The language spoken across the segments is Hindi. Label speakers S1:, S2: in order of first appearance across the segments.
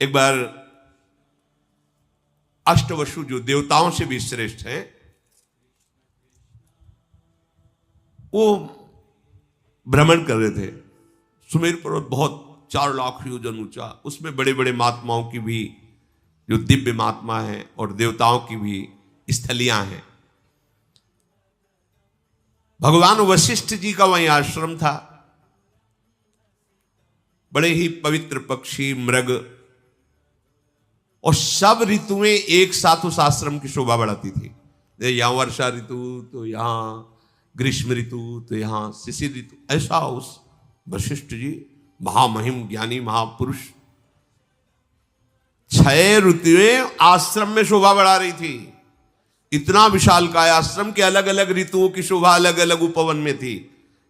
S1: एक बार अष्टवसु जो देवताओं से भी श्रेष्ठ हैं, वो भ्रमण कर रहे थे। सुमेर पर्वत बहुत 4 लाख योजन ऊंचा, उसमें बड़े बड़े महात्माओं की भी जो दिव्य महात्मा हैं और देवताओं की भी स्थलियां हैं। भगवान वशिष्ठ जी का वहीं आश्रम था। बड़े ही पवित्र पक्षी, मृग और सब ऋतुएं एक साथ उस आश्रम की शोभा बढ़ाती थी। यहां वर्षा ऋतु तो यहां ग्रीष्म ऋतु तो यहां शिशिर ऋतु, ऐसा उस वशिष्ठ जी महामहिम ज्ञानी महापुरुष 6 ऋतुएं आश्रम में शोभा बढ़ा रही थी। इतना विशालकाय आश्रम के अलग अलग ऋतुओं की शोभा अलग अलग उपवन में थी।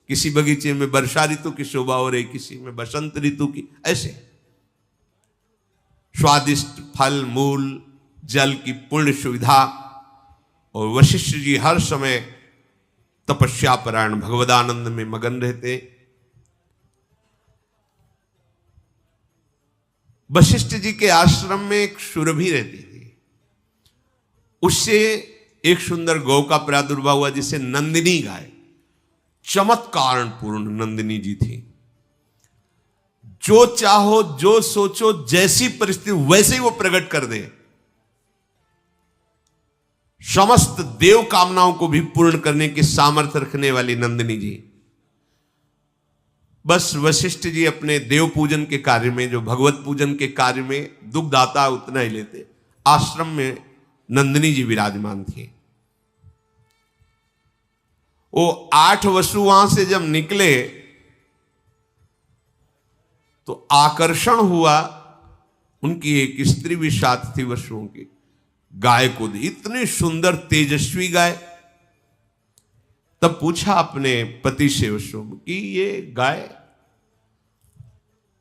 S1: किसी बगीचे में वर्षा ऋतु की शोभा हो रही, किसी में बसंत ऋतु की, ऐसे स्वादिष्ट फल मूल जल की पूर्ण सुविधा। और वशिष्ठ जी हर समय तपस्या परायण भगवदानंद में मगन रहते। वशिष्ठ जी के आश्रम में एक सुरभि रहती थी, उससे एक सुंदर गौ का प्रादुर्भाव हुआ जिसे नंदिनी गाय, चमत्कार पूर्ण नंदिनी जी थी। जो चाहो जो सोचो जैसी परिस्थिति वैसे ही वो प्रकट कर दे। समस्त देव कामनाओं को भी पूर्ण करने की सामर्थ्य रखने वाली नंदिनी जी। बस वशिष्ठ जी अपने देव पूजन के कार्य में, जो भगवत पूजन के कार्य में दुग्ध आता उतना ही लेते। आश्रम में नंदिनी जी विराजमान थी। वो 8 वसु वहां से जब निकले तो आकर्षण हुआ, उनकी एक स्त्री भी साथ थी वसुओं की, गाय को दी। इतनी सुंदर तेजस्वी गाय। तब पूछा अपने पति से वसु कि ये गाय,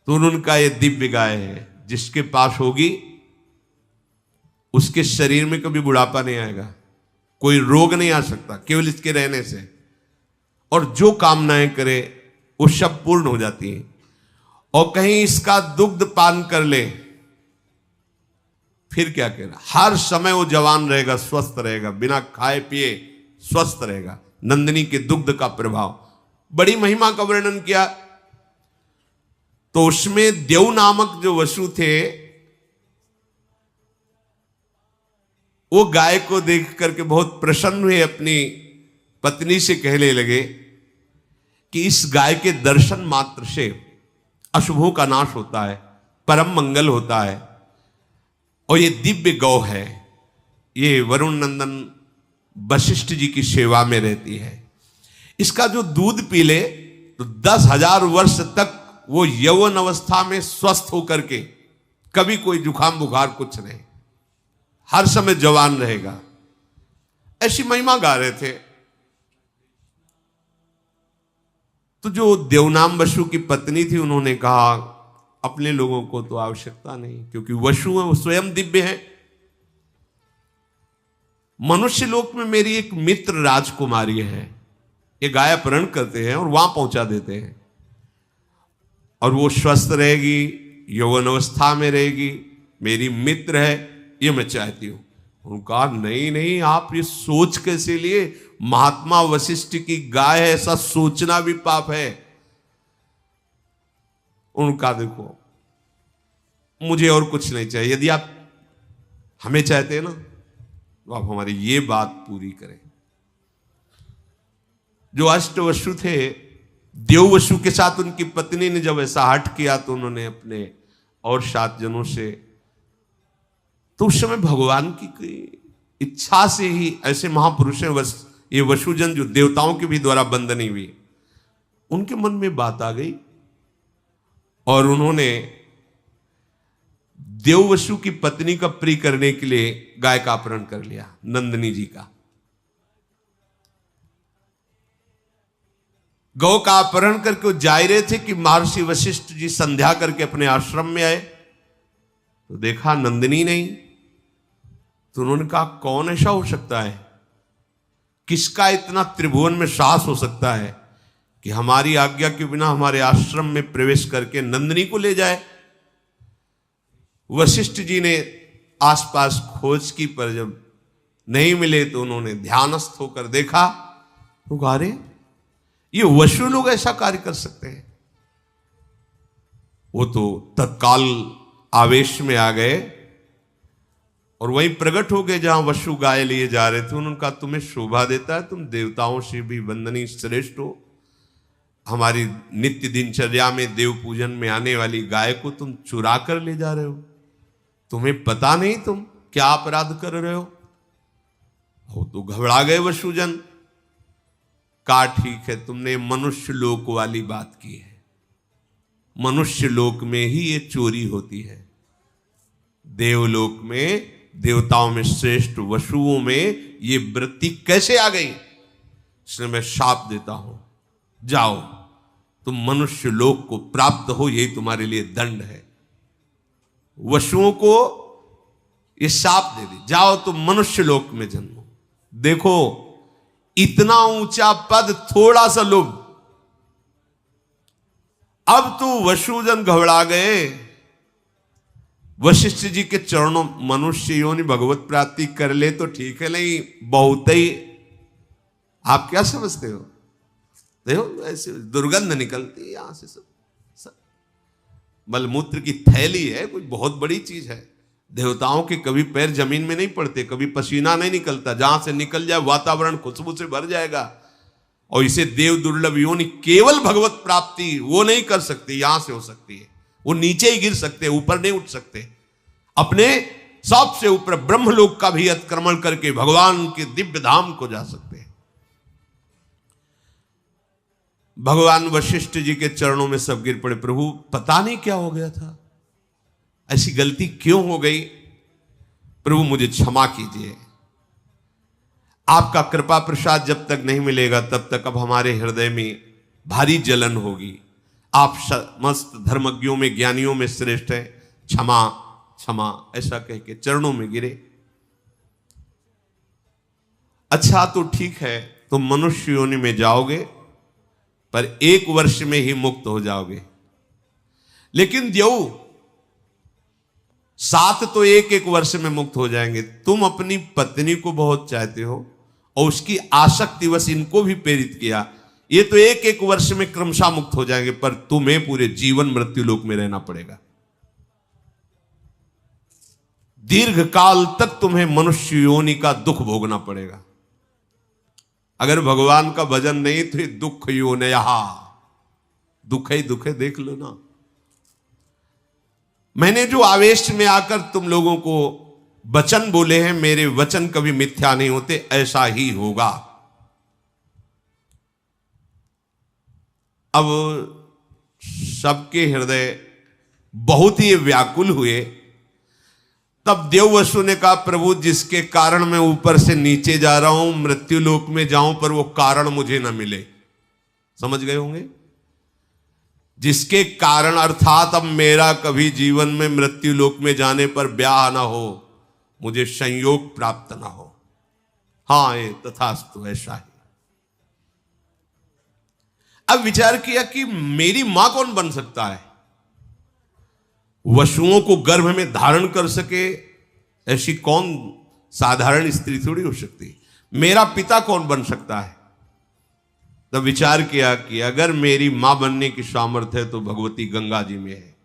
S1: तो उनका ये दिव्य गाय है, जिसके पास होगी उसके शरीर में कभी बुढ़ापा नहीं आएगा, कोई रोग नहीं आ सकता केवल इसके रहने से, और जो कामनाएं करे वो सब पूर्ण हो जाती हैं। और कहीं इसका दुग्ध पान कर ले फिर क्या कहना, हर समय वो जवान रहेगा, स्वस्थ रहेगा, बिना खाए पिए स्वस्थ रहेगा। नंदिनी के दुग्ध का प्रभाव, बड़ी महिमा का वर्णन किया। तो उसमें देव नामक जो वसु थे, वो गाय को देख करके बहुत प्रसन्न हुए, अपनी पत्नी से कहने लगे कि इस गाय के दर्शन मात्र से अशुभों का नाश होता है, परम मंगल होता है। और ये दिव्य गौ है, ये वरुण नंदन वशिष्ठ जी की सेवा में रहती है। इसका जो दूध पी ले तो 10,000 वर्ष तक वो यौवन अवस्था में स्वस्थ होकर के, कभी कोई जुकाम बुखार कुछ नहीं, हर समय जवान रहेगा। ऐसी महिमा गा रहे थे। तो जो देवनाम वसु की पत्नी थी, उन्होंने कहा अपने लोगों को तो आवश्यकता नहीं, क्योंकि वसु है वो स्वयं दिव्य है। मनुष्य लोक में मेरी एक मित्र राजकुमारी है, ये गाय अपहरण करते हैं और वहां पहुंचा देते हैं, और वो स्वस्थ रहेगी, यौवन अवस्था में रहेगी, मेरी मित्र है, ये मैं चाहती हूं। उन्होंने कहा नहीं नहीं, आप ये सोच कैसे लिए, महात्मा वशिष्ठ की गाय है, ऐसा सोचना भी पाप है। उनका देखो, मुझे और कुछ नहीं चाहिए, यदि आप हमें चाहते हैं ना तो आप हमारी ये बात पूरी करें। जो अष्टवसु थे, देववसु के साथ उनकी पत्नी ने जब ऐसा हठ किया तो उन्होंने अपने और 7 जनों से, तो उस समय भगवान की इच्छा से ही ऐसे महापुरुष हैं, ये वसुजन जो देवताओं के भी द्वारा बंदनी हुई, उनके मन में बात आ गई और उन्होंने देववसु की पत्नी का प्रिय करने के लिए गाय का अपहरण कर लिया, नंदिनी जी का। गौ का अपहरण करके वो जा रहे थे कि महर्षि वशिष्ठ जी संध्या करके अपने आश्रम में आए, तो देखा नंदिनी नहीं। तो उन्होंने कहा कौन ऐसा हो सकता है, किसका इतना त्रिभुवन में साहस हो सकता है कि हमारी आज्ञा के बिना हमारे आश्रम में प्रवेश करके नंदिनी को ले जाए। वशिष्ठ जी ने आसपास खोज की, पर जब नहीं मिले तो उन्होंने ध्यानस्थ होकर देखा तो कहा, अरे ये वशु लोग ऐसा कार्य कर सकते हैं। वो तो तत्काल आवेश में आ गए और वहीं प्रकट हो गए जहां वशु गाय लिए जा रहे थे। उन्होंने कहा, तुम्हें शोभा देता है, तुम देवताओं से भी वंदनीय श्रेष्ठ हो, हमारी नित्य दिनचर्या में देव पूजन में आने वाली गाय को तुम चुरा कर ले जा रहे हो, तुम्हें पता नहीं तुम क्या अपराध कर रहे हो। वो तो घबरा गए वशुजन। कहा, ठीक है, तुमने मनुष्य लोक वाली बात की है, मनुष्य लोक में ही ये चोरी होती है, देवलोक में, देवताओं में श्रेष्ठ वशुओं में ये वृत्ति कैसे आ गई? इसलिए मैं शाप देता हूं, जाओ तुम मनुष्य लोक को प्राप्त हो, यही तुम्हारे लिए दंड है। वशुओं को ये शाप दे दी, जाओ तुम मनुष्य लोक में जन्मो। देखो, इतना ऊंचा पद, थोड़ा सा लोभ। अब तो वशुजन घबरा गए। वशिष्ठ जी के चरणों, मनुष्य योनि भगवत प्राप्ति कर ले तो ठीक है, नहीं बहुत ही, आप क्या समझते हो? देखो ऐसे दुर्गंध निकलती है यहां से, सब मलमूत्र की थैली है, कोई बहुत बड़ी चीज है। देवताओं के कभी पैर जमीन में नहीं पड़ते, कभी पसीना नहीं निकलता, जहां से निकल जाए वातावरण खुशबू से भर जाएगा। और इसे देव दुर्लभ योनि, केवल भगवत प्राप्ति वो नहीं कर सकते, यहां से हो सकती है, वो नीचे ही गिर सकते, ऊपर नहीं उठ सकते। अपने सबसे ऊपर ब्रह्मलोक का भी अतिक्रमण करके भगवान के दिव्य धाम को जा सकते हैं। भगवान वशिष्ठ जी के चरणों में सब गिर पड़े। प्रभु, पता नहीं क्या हो गया था, ऐसी गलती क्यों हो गई, प्रभु मुझे क्षमा कीजिए। आपका कृपा प्रसाद जब तक नहीं मिलेगा तब तक अब हमारे हृदय में भारी जलन होगी। आप समस्त धर्मज्ञों में, ज्ञानियों में श्रेष्ठ हैं, क्षमा क्षमा, ऐसा कह के चरणों में गिरे। अच्छा तो ठीक है, तुम मनुष्य योनि में जाओगे, पर 1 वर्ष में ही मुक्त हो जाओगे। लेकिन देव 7 तो 1 वर्ष में मुक्त हो जाएंगे। तुम अपनी पत्नी को बहुत चाहते हो और उसकी आसक्ति वश इनको भी प्रेरित किया, ये तो 1 वर्ष में क्रमशः मुक्त हो जाएंगे, पर तुम्हें पूरे जीवन मृत्यु लोक में रहना पड़ेगा। दीर्घ काल तक तुम्हें मनुष्य योनि का दुख भोगना पड़ेगा। अगर भगवान का भजन नहीं तो ये दुख योनयः, दुख ही दुख है, देख लो ना। मैंने जो आवेश में आकर तुम लोगों को वचन बोले हैं, मेरे वचन कभी मिथ्या नहीं होते, ऐसा ही होगा। अब सबके हृदय बहुत ही व्याकुल हुए। तब देव वसु ने कहा, प्रभु जिसके कारण मैं ऊपर से नीचे जा रहा हूं, मृत्यु लोक में जाऊं, पर वो कारण मुझे ना मिले। समझ गए होंगे, जिसके कारण, अर्थात अब मेरा कभी जीवन में मृत्यु लोक में जाने पर ब्याह ना हो, मुझे संयोग प्राप्त ना हो। हां, ये तथास्तु, ऐसा ही। अब विचार किया कि मेरी मां कौन बन सकता है? वसुओं को गर्भ में धारण कर सके ऐसी कौन साधारण स्त्री थोड़ी हो सकती। मेरा पिता कौन बन सकता है? तब विचार किया कि अगर मेरी मां बनने की सामर्थ्य है तो भगवती गंगा जी में है।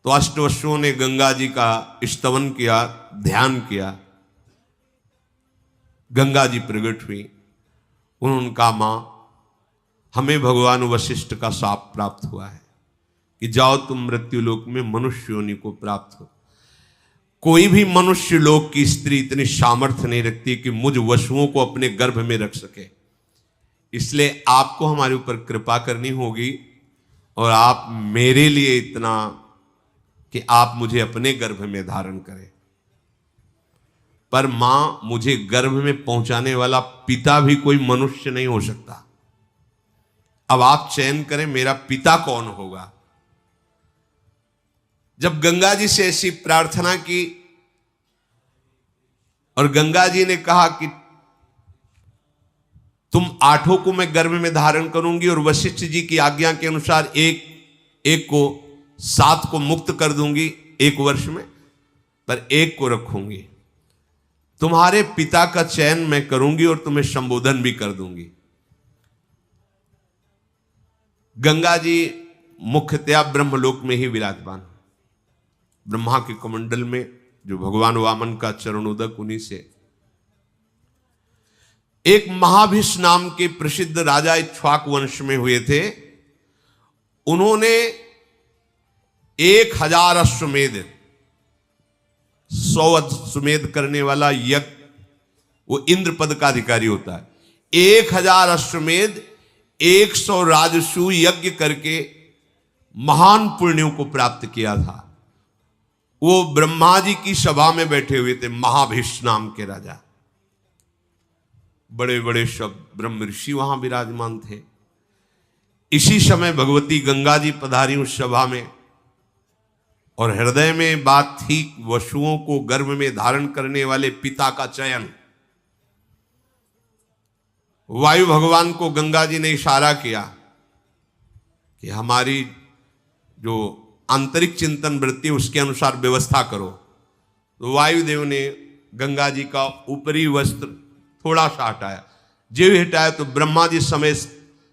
S1: तो अष्टवसुओं ने गंगा जी का स्तवन किया, ध्यान किया। गंगा जी प्रकट हुई। उन्होंने कहा, मां, हमें भगवान वशिष्ठ का शाप प्राप्त हुआ है कि जाओ तुम मृत्यु लोक में मनुष्य योनि को प्राप्त हो। कोई भी मनुष्य लोक की स्त्री इतनी सामर्थ्य नहीं रखती कि मुझ वसुओं को अपने गर्भ में रख सके। इसलिए आपको हमारे ऊपर कृपा करनी होगी और आप मेरे लिए इतना कि आप मुझे अपने गर्भ में धारण करें। पर मां, मुझे गर्भ में पहुंचाने वाला पिता भी कोई मनुष्य नहीं हो सकता। अब आप चयन करें मेरा पिता कौन होगा। जब गंगा जी से ऐसी प्रार्थना की और गंगा जी ने कहा कि तुम 8 को मैं गर्भ में धारण करूंगी और वशिष्ठ जी की आज्ञा के अनुसार एक को 7 को मुक्त कर दूंगी 1 वर्ष में, पर 1 को रखूंगी। तुम्हारे पिता का चयन मैं करूंगी और तुम्हें संबोधन भी कर दूंगी। गंगा जी मुख्यतया ब्रह्मलोक में ही विराजमान, ब्रह्मा के कमंडल में, जो भगवान वामन का चरणोदक उन्हीं से। एक महाभिष नाम के प्रसिद्ध राजा इक्ष्वाक वंश में हुए थे। उन्होंने 1000 अश्वमेध, 100 अश्वमेध करने वाला यज्ञ, वो इंद्र पद का अधिकारी होता है। 1000 अश्वमेध 100 राजसूय यज्ञ करके महान पुण्यों को प्राप्त किया था। वो ब्रह्मा जी की सभा में बैठे हुए थे, महाभिष नाम के राजा। बड़े बड़े सब ब्रह्म ऋषि वहां विराजमान थे। इसी समय भगवती गंगा जी पधारी उस सभा में, और हृदय में बात थी वसुओं को गर्भ में धारण करने वाले पिता का चयन। वायु भगवान को गंगा जी ने इशारा किया कि हमारी जो आंतरिक चिंतन वृत्ति उसके अनुसार व्यवस्था करो। तो वायुदेव ने गंगा जी का ऊपरी वस्त्र थोड़ा सा हटाया। जो हटाया तो ब्रह्मा जी समेत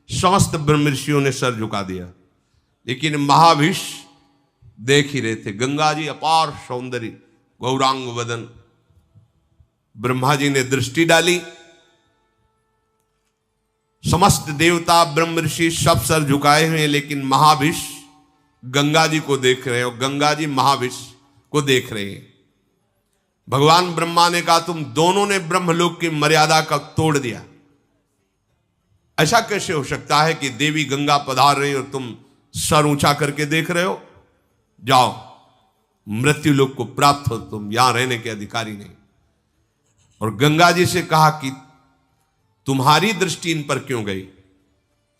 S1: समस्त ब्रह्म ऋषियों ने सर झुका दिया। लेकिन महाभिष देख ही रहे थे। गंगा जी अपार सौंदर्य, गौरांग वदन। ब्रह्मा जी ने दृष्टि डाली, समस्त देवता ब्रह्म ऋषि सब सर झुकाए हुए हैं, लेकिन महाभिष गंगा जी को देख रहे हैं और गंगा जी महाभिष को देख रहे हैं। भगवान ब्रह्मा ने कहा, तुम दोनों ने ब्रह्मलोक की मर्यादा का तोड़ दिया। ऐसा कैसे हो सकता है कि देवी गंगा पधार रही और तुम सर ऊंचा करके देख रहे हो? जाओ, मृत्यु लोक को प्राप्त हो, तुम यहां रहने के अधिकारी नहीं। और गंगा जी से कहा कि तुम्हारी दृष्टि इन पर क्यों गई,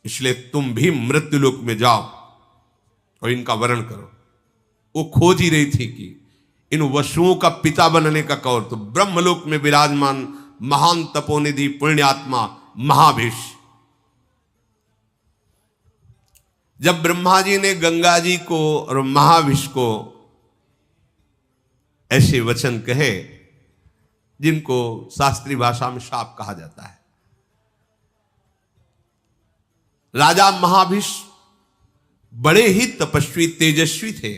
S1: इसलिए तुम भी मृत्यु लोक में जाओ और इनका वरण करो। वो खोज ही रही थी कि इन वसुओं का पिता बनने का कौर। तो ब्रह्मलोक में विराजमान महान तपोनिधि पुण्यात्मा महाभिष। जब ब्रह्मा जी ने गंगा जी को और महाभिष को ऐसे वचन कहे जिनको शास्त्रीय भाषा में शाप कहा जाता है, राजा महाभिष बड़े ही तपस्वी तेजस्वी थे।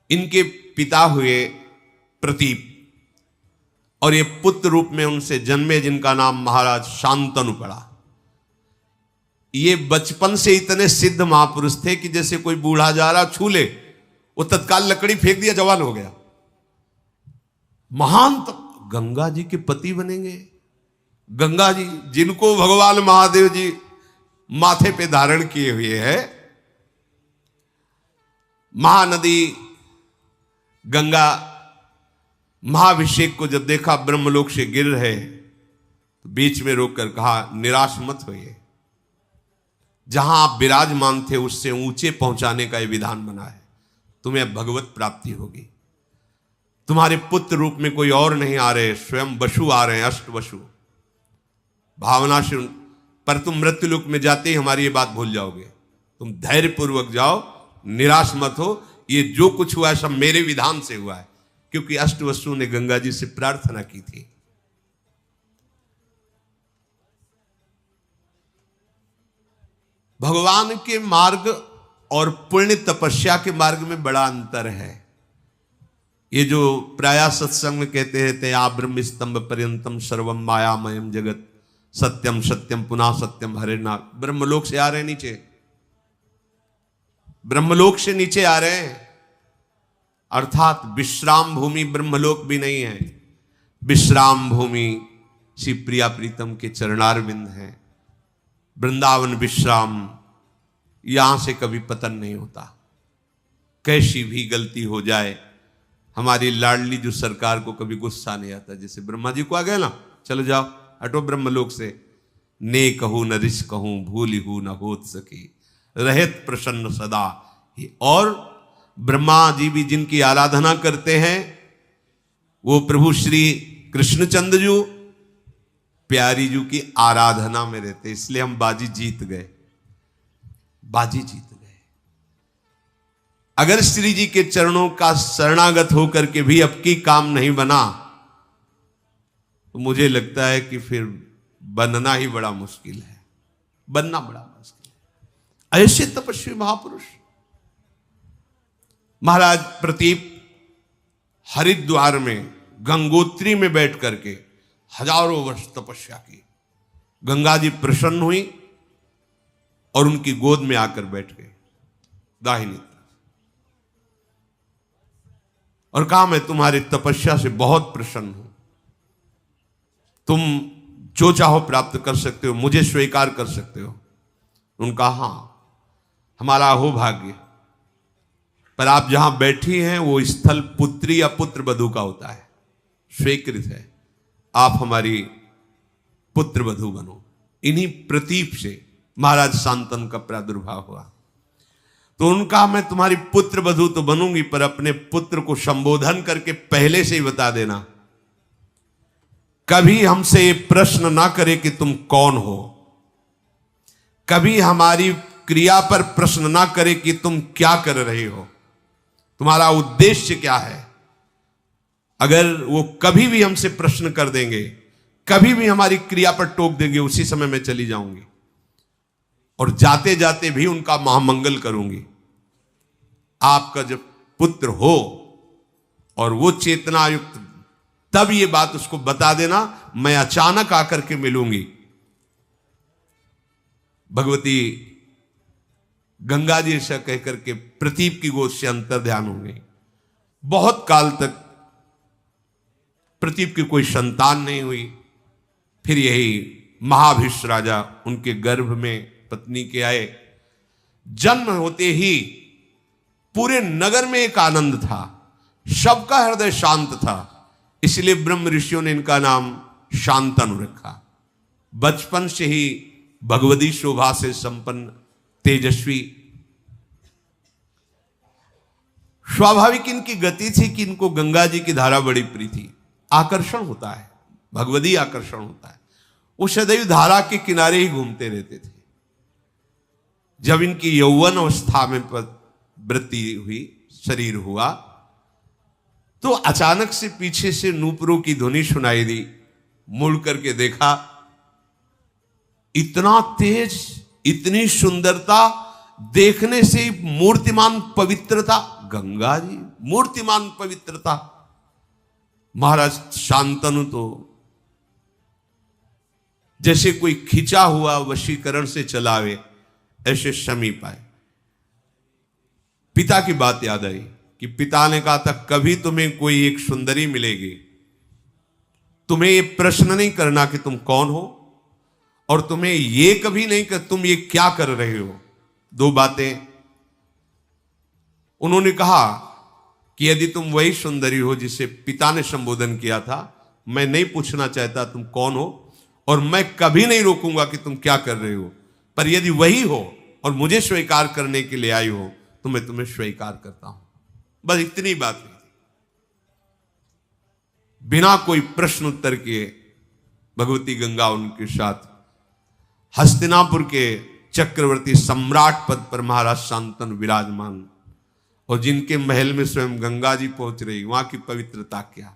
S1: इनके पिता हुए प्रतीप, और ये पुत्र रूप में उनसे जन्मे जिनका नाम महाराज शांतनु पड़ा। ये बचपन से इतने सिद्ध महापुरुष थे कि जैसे कोई बूढ़ा जा रहा छू ले, वो तत्काल लकड़ी फेंक दिया, जवान हो गया। महान गंगा जी के पति बनेंगे। गंगा जी जिनको भगवान महादेव जी माथे पे धारण किए हुए हैं। महानदी गंगा महाभिषेक को जब देखा ब्रह्मलोक से गिर रहे, तो बीच में रोककर कहा, निराश मत होइए, जहां आप विराजमान थे उससे ऊंचे पहुंचाने का यह विधान बना है। तुम्हें भगवत प्राप्ति होगी। तुम्हारे पुत्र रूप में कोई और नहीं आ रहे, स्वयं वसु आ रहे हैं, अष्ट वसु। भावना से पर तुम मृत्युलोक में जाते ही हमारी ये बात भूल जाओगे। तुम धैर्य पूर्वक जाओ, निराश मत हो। ये जो कुछ हुआ है सब मेरे विधान से हुआ है, क्योंकि अष्ट वसु ने गंगा जी से प्रार्थना की थी। भगवान के मार्ग और पुण्य तपस्या के मार्ग में बड़ा अंतर है। ये जो प्रायः सत्संग में कहते रहते हैं, आ ब्रह्म स्तंभ पर्यंतम सर्वम मायामयम जगत सत्यम सत्यम पुनः सत्यम हरिना। ब्रह्मलोक से आ रहे हैं नीचे, ब्रह्मलोक से नीचे आ रहे हैं। अर्थात विश्राम भूमि ब्रह्मलोक भी नहीं है। विश्राम भूमि श्री प्रिया प्रीतम के चरणारविंद है। वृंदावन विश्राम, यहां से कभी पतन नहीं होता। कैसी भी गलती हो जाए, हमारी लाडली जो सरकार को कभी गुस्सा नहीं आता। जैसे ब्रह्मा जी को आ गया ना, चलो जाओ हटो ब्रह्मलोक से। ने कहूं न रिश कहूं, भूली हूं न होत सकी, रहत प्रसन्न सदा। और ब्रह्मा जी भी जिनकी आराधना करते हैं, वो प्रभु श्री कृष्णचंद्र जी प्यारी जी की आराधना में रहते, इसलिए हम बाजी जीत गए, बाजी जीत गए। अगर श्री जी के चरणों का शरणागत होकर के भी अब की काम नहीं बना तो मुझे लगता है कि फिर बनना ही बड़ा मुश्किल है, बनना बड़ा मुश्किल है। ऐसे तपस्वी महापुरुष महाराज प्रतीप हरिद्वार में गंगोत्री में बैठ करके हजारों वर्ष तपस्या की। गंगा जी प्रसन्न हुई और उनकी गोद में आकर बैठ गए दाहिनी तरफ और कहा, मैं तुम्हारी तपस्या से बहुत प्रसन्न हूं, तुम जो चाहो प्राप्त कर सकते हो, मुझे स्वीकार कर सकते हो। उनका हां, हमारा अहो भाग्य, पर आप जहां बैठी हैं वो स्थल पुत्री या पुत्र वधू का होता है, स्वीकृत है, आप हमारी पुत्र वधू बनो। इन्हीं प्रतीप से महाराज शांतनु का प्रादुर्भाव हुआ। तो उनका, मैं तुम्हारी पुत्र वधू तो बनूंगी, पर अपने पुत्र को संबोधन करके पहले से ही बता देना, कभी हमसे ये प्रश्न ना करे कि तुम कौन हो, कभी हमारी क्रिया पर प्रश्न ना करे कि तुम क्या कर रहे हो, तुम्हारा उद्देश्य क्या है। अगर वो कभी भी हमसे प्रश्न कर देंगे, कभी भी हमारी क्रिया पर टोक देंगे, उसी समय मैं चली जाऊंगी और जाते जाते भी उनका महामंगल करूंगी। आपका जब पुत्र हो और वो चेतना युक्त, तब ये बात उसको बता देना, मैं अचानक आकर के मिलूंगी। भगवती गंगा जी ऐसा कहकर के प्रतीप की गोद से अंतर ध्यान हो गई। बहुत काल तक प्रतीप की कोई संतान नहीं हुई। फिर यही महाभिष राजा उनके गर्भ में पत्नी के आए। जन्म होते ही पूरे नगर में एक आनंद था, सबका हृदय शांत था, इसलिए ब्रह्म ऋषियों ने इनका नाम शांतनु रखा। बचपन से ही भगवती शोभा से संपन्न, तेजस्वी, स्वाभाविक इनकी गति थी कि इनको गंगा जी की धारा बड़ी प्रिय थी। आकर्षण होता है, भगवती आकर्षण होता है। वो सदैव धारा के किनारे ही घूमते रहते थे। जब इनकी यौवन अवस्था में वृत्ति हुई, शरीर हुआ, तो अचानक से पीछे से नूपुरों की ध्वनि सुनाई दी। मुड़ करके देखा, इतना तेज, इतनी सुंदरता, देखने से मूर्तिमान पवित्रता, गंगा जी मूर्तिमान पवित्रता। महाराज शांतनु तो जैसे कोई खिंचा हुआ वशीकरण से चलावे, ऐसे समीप आए। पिता की बात याद आई कि पिता ने कहा था, कभी तुम्हें कोई एक सुंदरी मिलेगी, तुम्हें ये प्रश्न नहीं करना कि तुम कौन हो, और तुम्हें ये कभी नहीं कि तुम ये क्या कर रहे हो। दो बातें उन्होंने कहा कि यदि तुम वही सुंदरी हो जिसे पिता ने संबोधन किया था, मैं नहीं पूछना चाहता तुम कौन हो, और मैं कभी नहीं रोकूंगा कि तुम क्या कर रहे हो, पर यदि वही हो और मुझे स्वीकार करने के लिए आई हो तो मैं तुम्हें स्वीकार करता हूं। बस इतनी बात हुई थी। बिना कोई प्रश्न उत्तर किए भगवती गंगा उनके साथ हस्तिनापुर के चक्रवर्ती सम्राट पद पर महाराज शांतनु विराजमान, और जिनके महल में स्वयं गंगा जी पहुंच रही, वहां की पवित्रता क्या।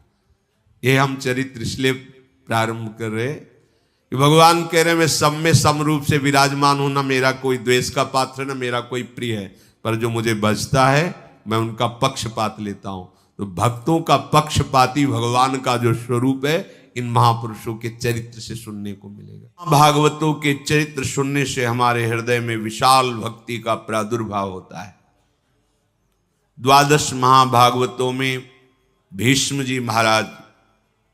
S1: यह हम चरित्र इसलिए प्रारंभ कर रहे कि भगवान कह रहे, मैं सब में समरूप से विराजमान हूं, ना मेरा कोई द्वेष का पात्र, ना मेरा कोई प्रिय है, पर जो मुझे बचता है मैं उनका पक्षपात लेता हूं। तो भक्तों का पक्षपाती भगवान का जो स्वरूप है, इन महापुरुषों के चरित्र से सुनने को मिलेगा। भागवतों के चरित्र सुनने से हमारे हृदय में विशाल भक्ति का प्रादुर्भाव होता है। द्वादश महाभागवतों में भीष्म जी महाराज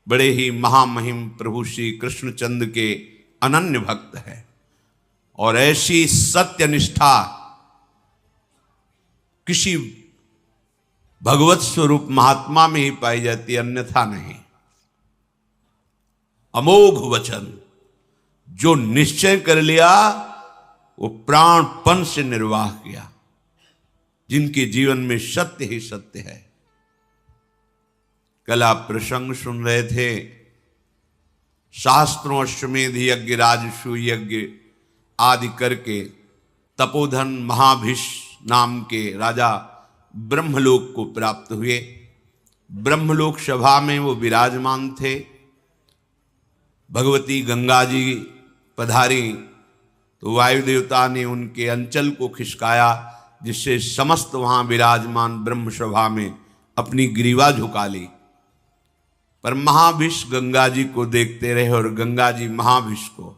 S1: बड़े ही महामहिम प्रभु श्री कृष्णचंद्र के अनन्य भक्त है, और ऐसी सत्य निष्ठा किसी भगवत स्वरूप महात्मा में ही पाई जाती, अन्यथा नहीं। अमोघ वचन, जो निश्चय कर लिया वो प्राणपण से निर्वाह किया, जिनके जीवन में सत्य ही सत्य है। कल आप प्रसंग सुन रहे थे, शास्त्रों अश्वमेध यज्ञ, राजसूय यज्ञ आदि करके तपोधन महाभिष नाम के राजा ब्रह्मलोक को प्राप्त हुए। ब्रह्मलोक सभा में वो विराजमान थे। भगवती गंगा जी पधारी तो वायु देवता ने उनके अंचल को खिसकाया, जिससे समस्त वहां विराजमान ब्रह्म सभा में अपनी ग्रीवा झुका ली। पर महाविष गंगा जी को देखते रहे और गंगा जी महाविष को।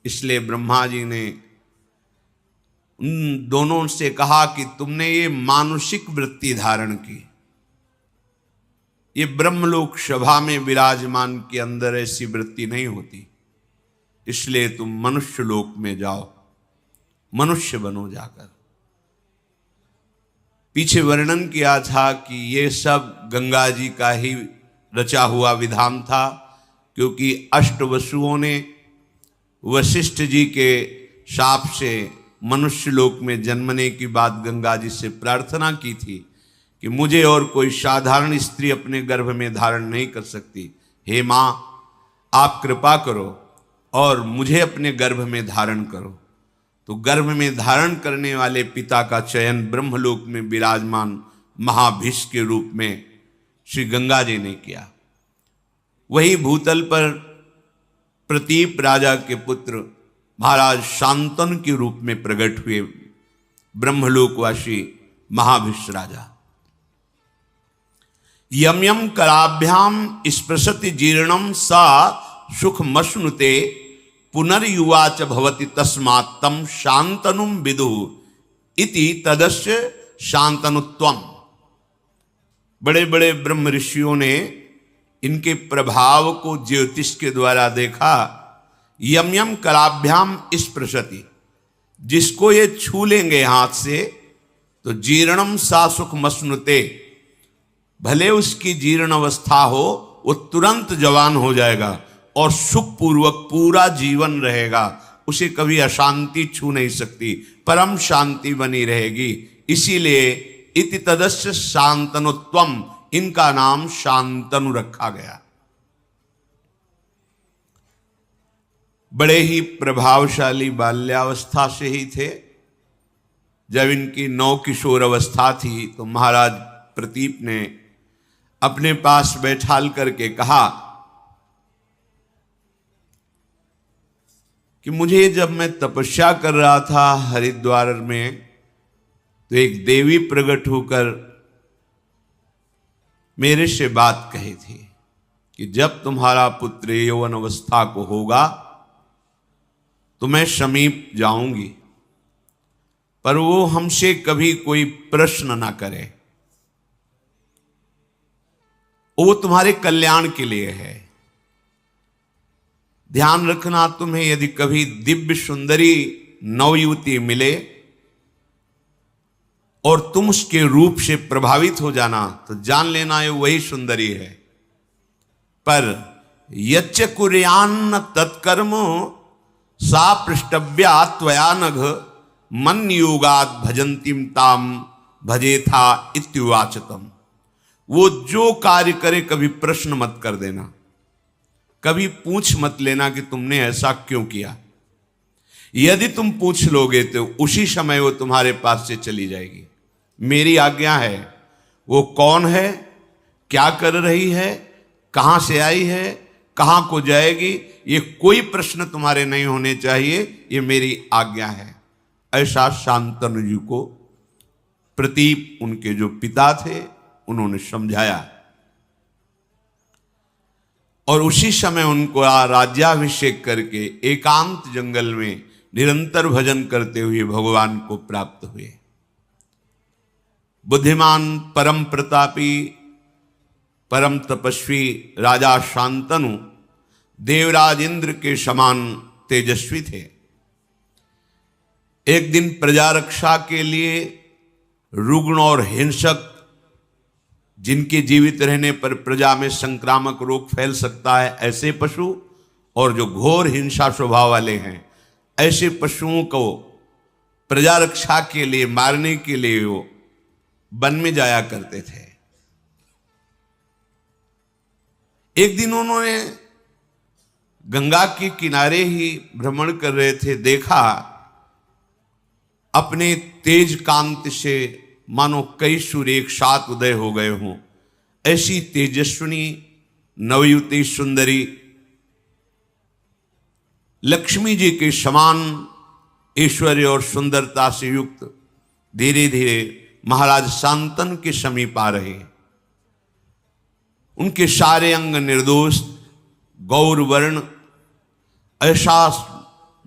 S1: इसलिए ब्रह्मा जी ने उन दोनों से कहा कि तुमने ये मानुषिक वृत्ति धारण की, ये ब्रह्मलोक सभा में विराजमान के अंदर ऐसी वृत्ति नहीं होती, इसलिए तुम मनुष्य लोक में जाओ, मनुष्य बनो जाकर। पीछे वर्णन किया था कि ये सब गंगा जी का ही रचा हुआ विधान था, क्योंकि अष्टवसुओं ने वशिष्ठ जी के शाप से मनुष्य लोक में जन्मने की बात गंगा जी से प्रार्थना की थी कि मुझे और कोई साधारण स्त्री अपने गर्भ में धारण नहीं कर सकती, हे माँ आप कृपा करो और मुझे अपने गर्भ में धारण करो। तो गर्भ में धारण करने वाले पिता का चयन ब्रह्मलोक में विराजमान महाभिष के रूप में श्री गंगा जी ने किया। वही भूतल पर प्रतीप राजा के पुत्र महाराज शांतनु के रूप में प्रकट हुए ब्रह्मलोकवासी महाभिष राजा। यम यम कराभ्याम स्पृशति जीर्णम सा सुखमश्नुते पुनर्युवा च भवति तस्मात् तम शांतनुम विदु इति तदस्य शांतनुत्वम। बड़े बड़े ब्रह्म ऋषियों ने इनके प्रभाव को ज्योतिष के द्वारा देखा। यम यम कराभ्याम स्पृशति, जिसको ये छू लेंगे हाथ से तो जीर्णम सा सुखमश्नुते, भले उसकी जीर्ण अवस्था हो वो तुरंत जवान हो जाएगा और सुखपूर्वक पूरा जीवन रहेगा, उसे कभी अशांति छू नहीं सकती, परम शांति बनी रहेगी। इसीलिए इति तदस्य शांतनुत्वम, इनका नाम शांतनु रखा गया। बड़े ही प्रभावशाली बाल्यावस्था से ही थे। जब इनकी नौ किशोर अवस्था थी तो महाराज प्रतीप ने अपने पास बैठाल करके कहा कि मुझे जब मैं तपस्या कर रहा था हरिद्वार में तो एक देवी प्रकट होकर मेरे से बात कही थी कि जब तुम्हारा पुत्र यौवन अवस्था को होगा तो मैं समीप जाऊंगी, पर वो हमसे कभी कोई प्रश्न ना करे, वो तुम्हारे कल्याण के लिए है। ध्यान रखना, तुम्हें यदि कभी दिव्य सुंदरी नवयुवती मिले और तुम उसके रूप से प्रभावित हो जाना तो जान लेना ये वही सुंदरी है। पर यच्च कुर्यान्न तत्कर्म सा पृष्ठव्या त्वया नघ मन योगात भजंतीम ताम भजेथा इत्युवाचतम। वो जो कार्य करे कभी प्रश्न मत कर देना, कभी पूछ मत लेना कि तुमने ऐसा क्यों किया। यदि तुम पूछ लोगे तो उसी समय वो तुम्हारे पास से चली जाएगी। मेरी आज्ञा है, वो कौन है, क्या कर रही है, कहां से आई है, कहां को जाएगी, ये कोई प्रश्न तुम्हारे नहीं होने चाहिए, ये मेरी आज्ञा है। ऐसा शांतनु जी को प्रतीप उनके जो पिता थे उन्होंने समझाया और उसी समय उनको राज्याभिषेक करके एकांत जंगल में निरंतर भजन करते हुए भगवान को प्राप्त हुए। बुद्धिमान परम प्रतापी परम तपस्वी राजा शांतनु देवराज इंद्र के समान तेजस्वी थे। एक दिन प्रजा रक्षा के लिए रुग्ण और हिंसक, जिनके जीवित रहने पर प्रजा में संक्रामक रोग फैल सकता है, ऐसे पशु और जो घोर हिंसा स्वभाव वाले हैं, ऐसे पशुओं को प्रजा रक्षा के लिए मारने के लिए वो वन में जाया करते थे। एक दिन उन्होंने गंगा के किनारे ही भ्रमण कर रहे थे, देखा अपने तेज कांति से मानो कई सूर्य एक साथ उदय हो गए हों। ऐसी तेजस्विनी नवयुवती सुंदरी लक्ष्मी जी के समान ऐश्वर्य और सुंदरता से युक्त धीरे धीरे महाराज शांतनु के समीप आ रहे हैं। उनके सारे अंग निर्दोष गौर वर्ण, ऐसा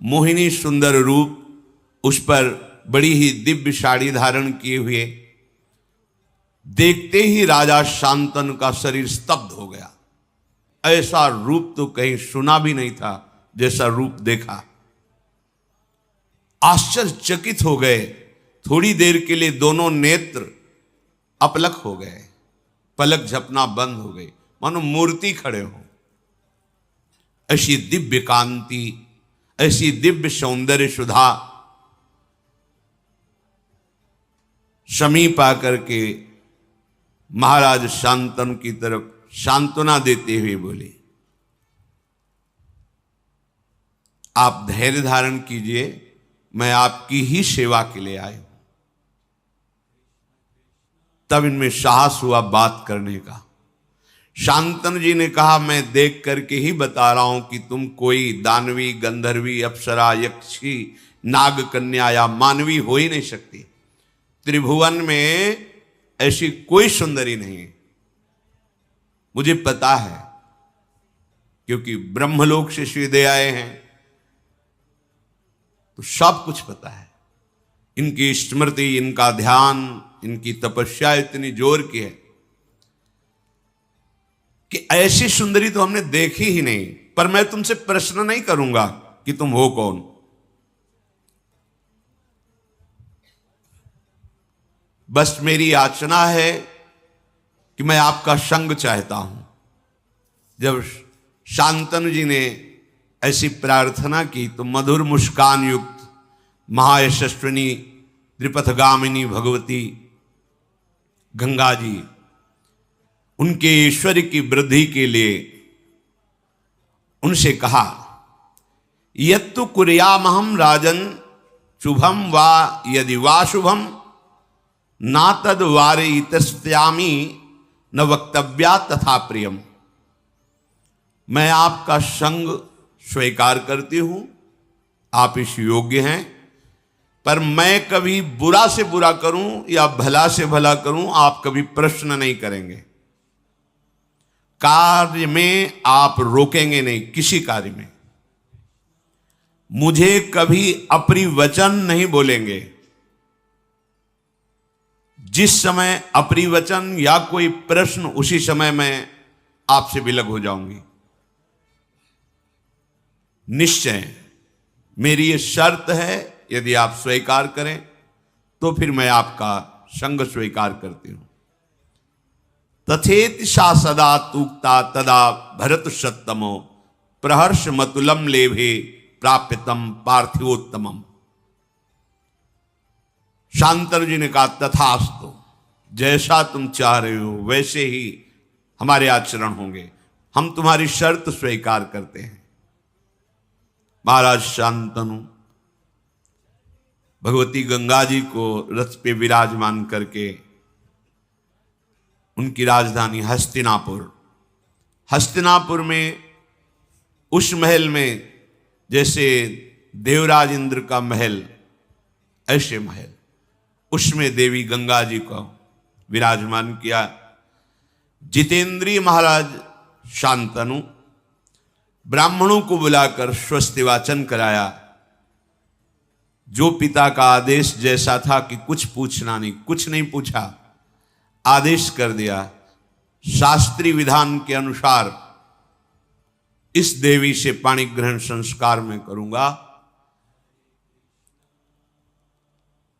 S1: मोहिनी सुंदर रूप, उस पर बड़ी ही दिव्य साड़ी धारण किए हुए, देखते ही राजा शांतनु का शरीर स्तब्ध हो गया। ऐसा रूप तो कहीं सुना भी नहीं था जैसा रूप देखा। आश्चर्यचकित हो गए। थोड़ी देर के लिए दोनों नेत्र अपलक हो गए, पलक झपना बंद हो गई, मानो मूर्ति खड़े हो। ऐसी दिव्य कांति, ऐसी दिव्य सौंदर्य सुधा समीप आकर के महाराज शांतनु की तरफ सांत्वना देते हुए बोले, आप धैर्य धारण कीजिए, मैं आपकी ही सेवा के लिए आया हूं। तब इनमें साहस हुआ बात करने का। शांतनु जी ने कहा, मैं देख करके ही बता रहा हूं कि तुम कोई दानवी, गंधर्वी, अप्सरा, यक्षी, नाग कन्या या मानवी हो ही नहीं सकती। त्रिभुवन में ऐसी कोई सुंदरी नहीं है। मुझे पता है, क्योंकि ब्रह्मलोक से सीधे आए हैं तो सब कुछ पता है। इनकी स्मृति, इनका ध्यान, इनकी तपस्या इतनी जोर की है कि ऐसी सुंदरी तो हमने देखी ही नहीं। पर मैं तुमसे प्रश्न नहीं करूंगा कि तुम हो कौन। बस मेरी याचना है कि मैं आपका संग चाहता हूं। जब शांतनु जी ने ऐसी प्रार्थना की तो मधुर मुस्कान युक्त महायशस्विनी त्रिपथगामिनी भगवती गंगा जी उनके ईश्वर की वृद्धि के लिए उनसे कहा, यत्तु कुर्यामहं राजन शुभम वा यदि वा शुभम ना तद वारयितस्यामि न वक्तव्या तथा प्रियम। मैं आपका संग स्वीकार करती हूं, आप इस योग्य हैं, पर मैं कभी बुरा से बुरा करूं या भला से भला करूं, आप कभी प्रश्न नहीं करेंगे। कार्य में आप रोकेंगे नहीं, किसी कार्य में मुझे कभी अप्रिय वचन नहीं बोलेंगे। जिस समय अप्रिय वचन या कोई प्रश्न, उसी समय मैं आपसे विलग हो जाऊंगी। निश्चय मेरी ये शर्त है, यदि आप स्वीकार करें तो फिर मैं आपका संग स्वीकार करती हूं। तथेति सा सदा तूक्ता तदा भरत सत्तमो प्रहर्ष मतुलम लेभे प्राप्यतम पार्थिवोत्तमम। शांतनु जी ने कहा, तथास्तु, जैसा तुम चाह रहे हो वैसे ही हमारे आचरण होंगे। हम तुम्हारी शर्त स्वीकार करते हैं। महाराज शांतनु भगवती गंगा जी को रथ पे विराजमान करके उनकी राजधानी हस्तिनापुर में उस महल में जैसे देवराज इंद्र का महल, ऐसे महल, उसमें देवी गंगा जी को विराजमान किया। जितेंद्रिय महाराज शांतनु ब्राह्मणों को बुलाकर स्वस्ति वाचन कराया। जो पिता का आदेश जैसा था कि कुछ पूछना नहीं, कुछ नहीं पूछा, आदेश कर दिया। शास्त्रीय विधान के अनुसार इस देवी से पाणी ग्रहण संस्कार में करूंगा।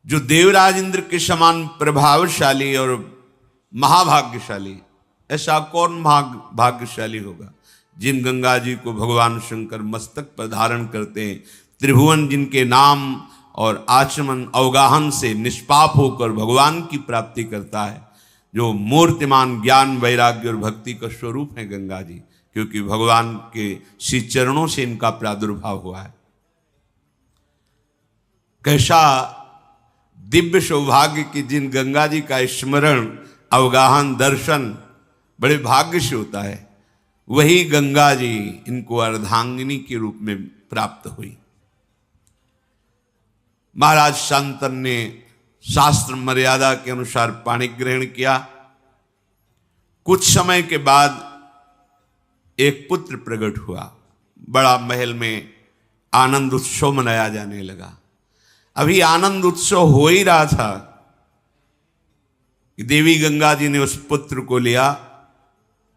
S1: जो देवराज इंद्र के समान प्रभावशाली और महाभाग्यशाली, ऐसा कौन भाग्यशाली होगा जिन गंगा जी को भगवान शंकर मस्तक पर धारण करते हैं। त्रिभुवन जिनके नाम और आचमन अवगाहन से निष्पाप होकर भगवान की प्राप्ति करता है। जो मूर्तिमान ज्ञान, वैराग्य और भक्ति का स्वरूप है गंगा जी, क्योंकि भगवान के श्री चरणों से इनका प्रादुर्भाव हुआ है। कैसा दिव्य सौभाग्य की जिन गंगा जी का स्मरण, अवगाहन, दर्शन बड़े भाग्य से होता है, वही गंगा जी इनको अर्धांगिनी के रूप में प्राप्त हुई। महाराज शांतन ने शास्त्र मर्यादा के अनुसार पाणी ग्रहण किया। कुछ समय के बाद एक पुत्र प्रकट हुआ। बड़ा महल में आनंद उत्सव मनाया जाने लगा। अभी आनंद उत्सव हो ही रहा था कि देवी गंगा जी ने उस पुत्र को लिया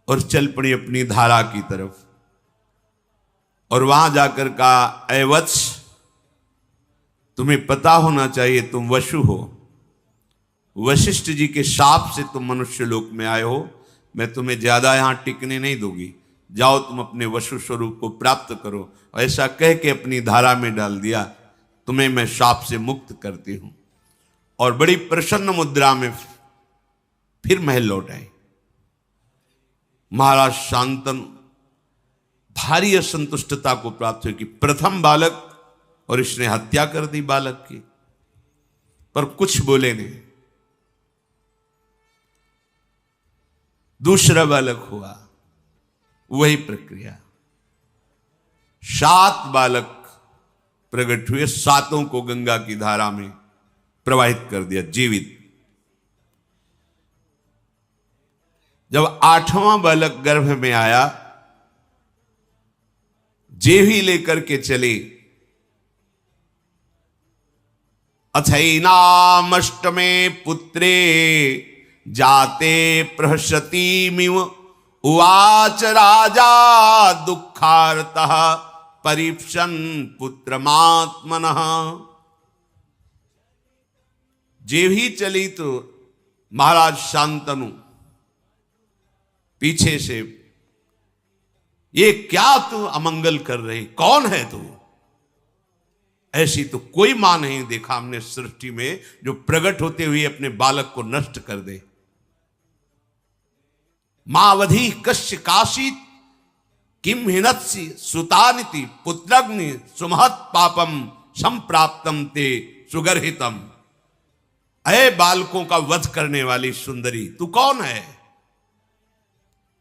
S1: और चल पड़ी अपनी धारा की तरफ। और वहां जाकर कहा, ऐ वत्स, तुम्हें पता होना चाहिए तुम वसु हो। वशिष्ठ जी के शाप से तुम मनुष्य लोक में आए हो। मैं तुम्हें ज्यादा यहां टिकने नहीं दूंगी। जाओ तुम अपने वसु स्वरूप को प्राप्त करो। और ऐसा कह के अपनी धारा में डाल दिया, तुम्हें मैं शाप से मुक्त करती हूं। और बड़ी प्रसन्न मुद्रा में फिर महल लौट आए। महाराज शांतनु भारी असंतुष्टता को प्राप्त हुई कि प्रथम बालक, और इसने हत्या कर दी बालक की, पर कुछ बोले नहीं। दूसरा बालक हुआ, वही प्रक्रिया। 7 बालक प्रकट हुए, 7 को गंगा की धारा में प्रवाहित कर दिया जीवित। जब 8वां बालक गर्भ में आया, जेवी लेकर के चले। अथैनामष्टमे पुत्रे जाते प्रहसतीमिव उवाच राजा दुःखार्तः परीप्सन पुत्रमात्मनः। जेवी चली तो महाराज शांतनु पीछे से, ये क्या तू अमंगल कर रही, कौन है तू? ऐसी तो कोई मां नहीं देखा हमने सृष्टि में जो प्रकट होते हुए अपने बालक को नष्ट कर दे। मावधि कश्य काशीत किम हिनत्सि सुतानिति पुत्रग्नि सुमहत पापम संप्राप्तम ते सुगर्हितम। अय बालकों का वध करने वाली सुंदरी, तू कौन है?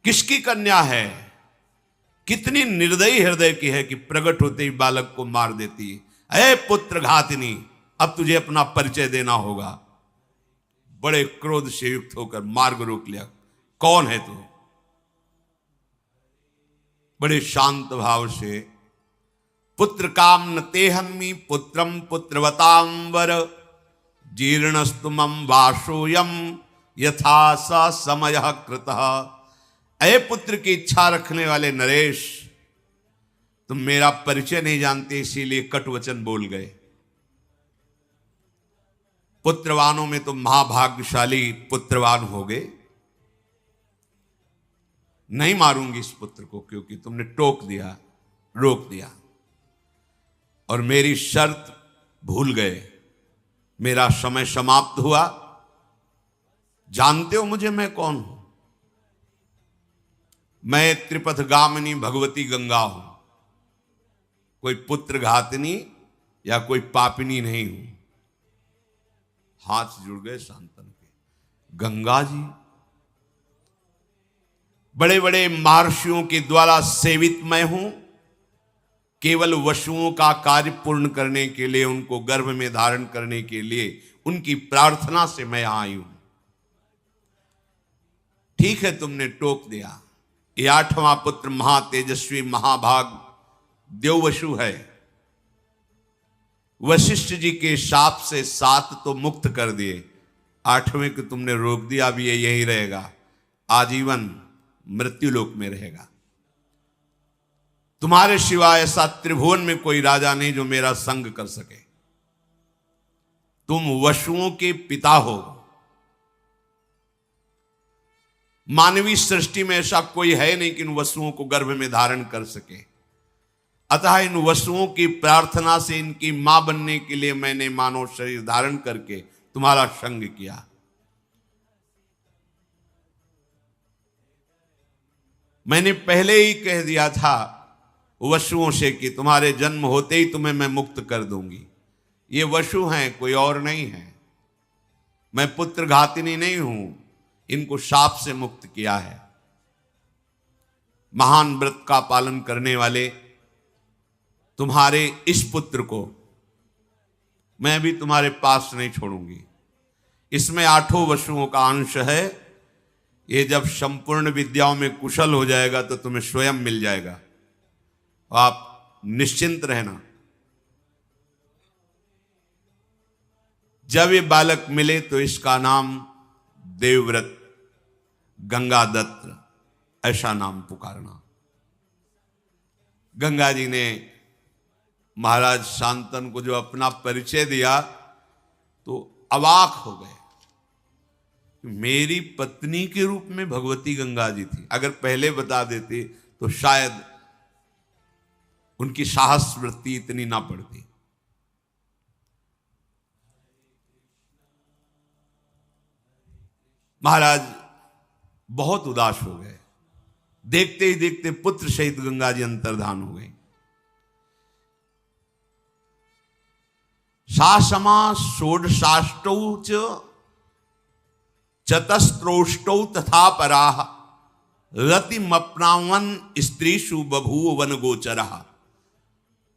S1: किसकी कन्या है? कितनी निर्दयी हृदय की है कि प्रकट होते ही बालक को मार देती है। अय पुत्र घातिनी, अब तुझे अपना परिचय देना होगा। बड़े क्रोध से युक्त होकर मार्ग रोक लिया। कौन है तू? बड़े शांत भाव से, पुत्र काम न तेहन्मी पुत्रम पुत्रवतांबर जीर्णस्तु मम वासोयम यथा स समय कृतः। अय पुत्र की इच्छा रखने वाले नरेश, तुम मेरा परिचय नहीं जानते, इसीलिए कटु वचन बोल गए। पुत्रवानों में तुम महाभाग्यशाली पुत्रवान हो गए। नहीं मारूंगी इस पुत्र को, क्योंकि तुमने टोक दिया, रोक दिया, और मेरी शर्त भूल गए। मेरा समय समाप्त हुआ। जानते हो मुझे, मैं कौन हूं? मैं त्रिपथ गामिनी भगवती गंगा हूं। कोई पुत्र घातनी या कोई पापिनी नहीं हूं। हाथ जुड़ गए शांतनु के। गंगा जी, बड़े बड़े महर्षियों के द्वारा सेवित मैं हूं। केवल वसुओं का कार्य पूर्ण करने के लिए, उनको गर्भ में धारण करने के लिए, उनकी प्रार्थना से मैं आई हूं। ठीक है, तुमने टोक दिया। ये 8वां पुत्र महातेजस्वी महाभाग देववसु है। वशिष्ठ जी के शाप से 7 तो मुक्त कर दिए, 8वें को तुमने रोक दिया। अब ये यही रहेगा, आजीवन मृत्युलोक में रहेगा। तुम्हारे सिवाय ऐसा त्रिभुवन में कोई राजा नहीं जो मेरा संग कर सके। तुम वसुओं के पिता हो। मानवीय सृष्टि में ऐसा कोई है नहीं कि इन वसुओं को गर्भ में धारण कर सके। अतः इन वसुओं की प्रार्थना से इनकी मां बनने के लिए मैंने मानव शरीर धारण करके तुम्हारा संग किया। मैंने पहले ही कह दिया था वसुओं से कि तुम्हारे जन्म होते ही तुम्हें मैं मुक्त कर दूंगी। ये वसु हैं, कोई और नहीं है। मैं पुत्र घातिनी नहीं हूं, इनको शाप से मुक्त किया है। महान व्रत का पालन करने वाले तुम्हारे इस पुत्र को मैं भी तुम्हारे पास नहीं छोड़ूंगी। इसमें 8 वसुओं का अंश है। ये जब संपूर्ण विद्याओं में कुशल हो जाएगा तो तुम्हें स्वयं मिल जाएगा, आप निश्चिंत रहना। जब ये बालक मिले तो इसका नाम देवव्रत गंगादत्त, ऐसा नाम पुकारना। गंगा जी ने महाराज शांतनु को जो अपना परिचय दिया तो अवाक हो गए। मेरी पत्नी के रूप में भगवती गंगा जी थी। अगर पहले बता देते तो शायद उनकी साहस वृत्ति इतनी ना पड़ती। महाराज बहुत उदास हो गए। देखते ही देखते पुत्र सहित गंगा जी अंतर्धान हो गई। सासमा षोडशाष्टौ च चतस्त्रोष्टौ तथा पराः रतिमप्नावन स्त्रीषु बभूव वन गोचरः।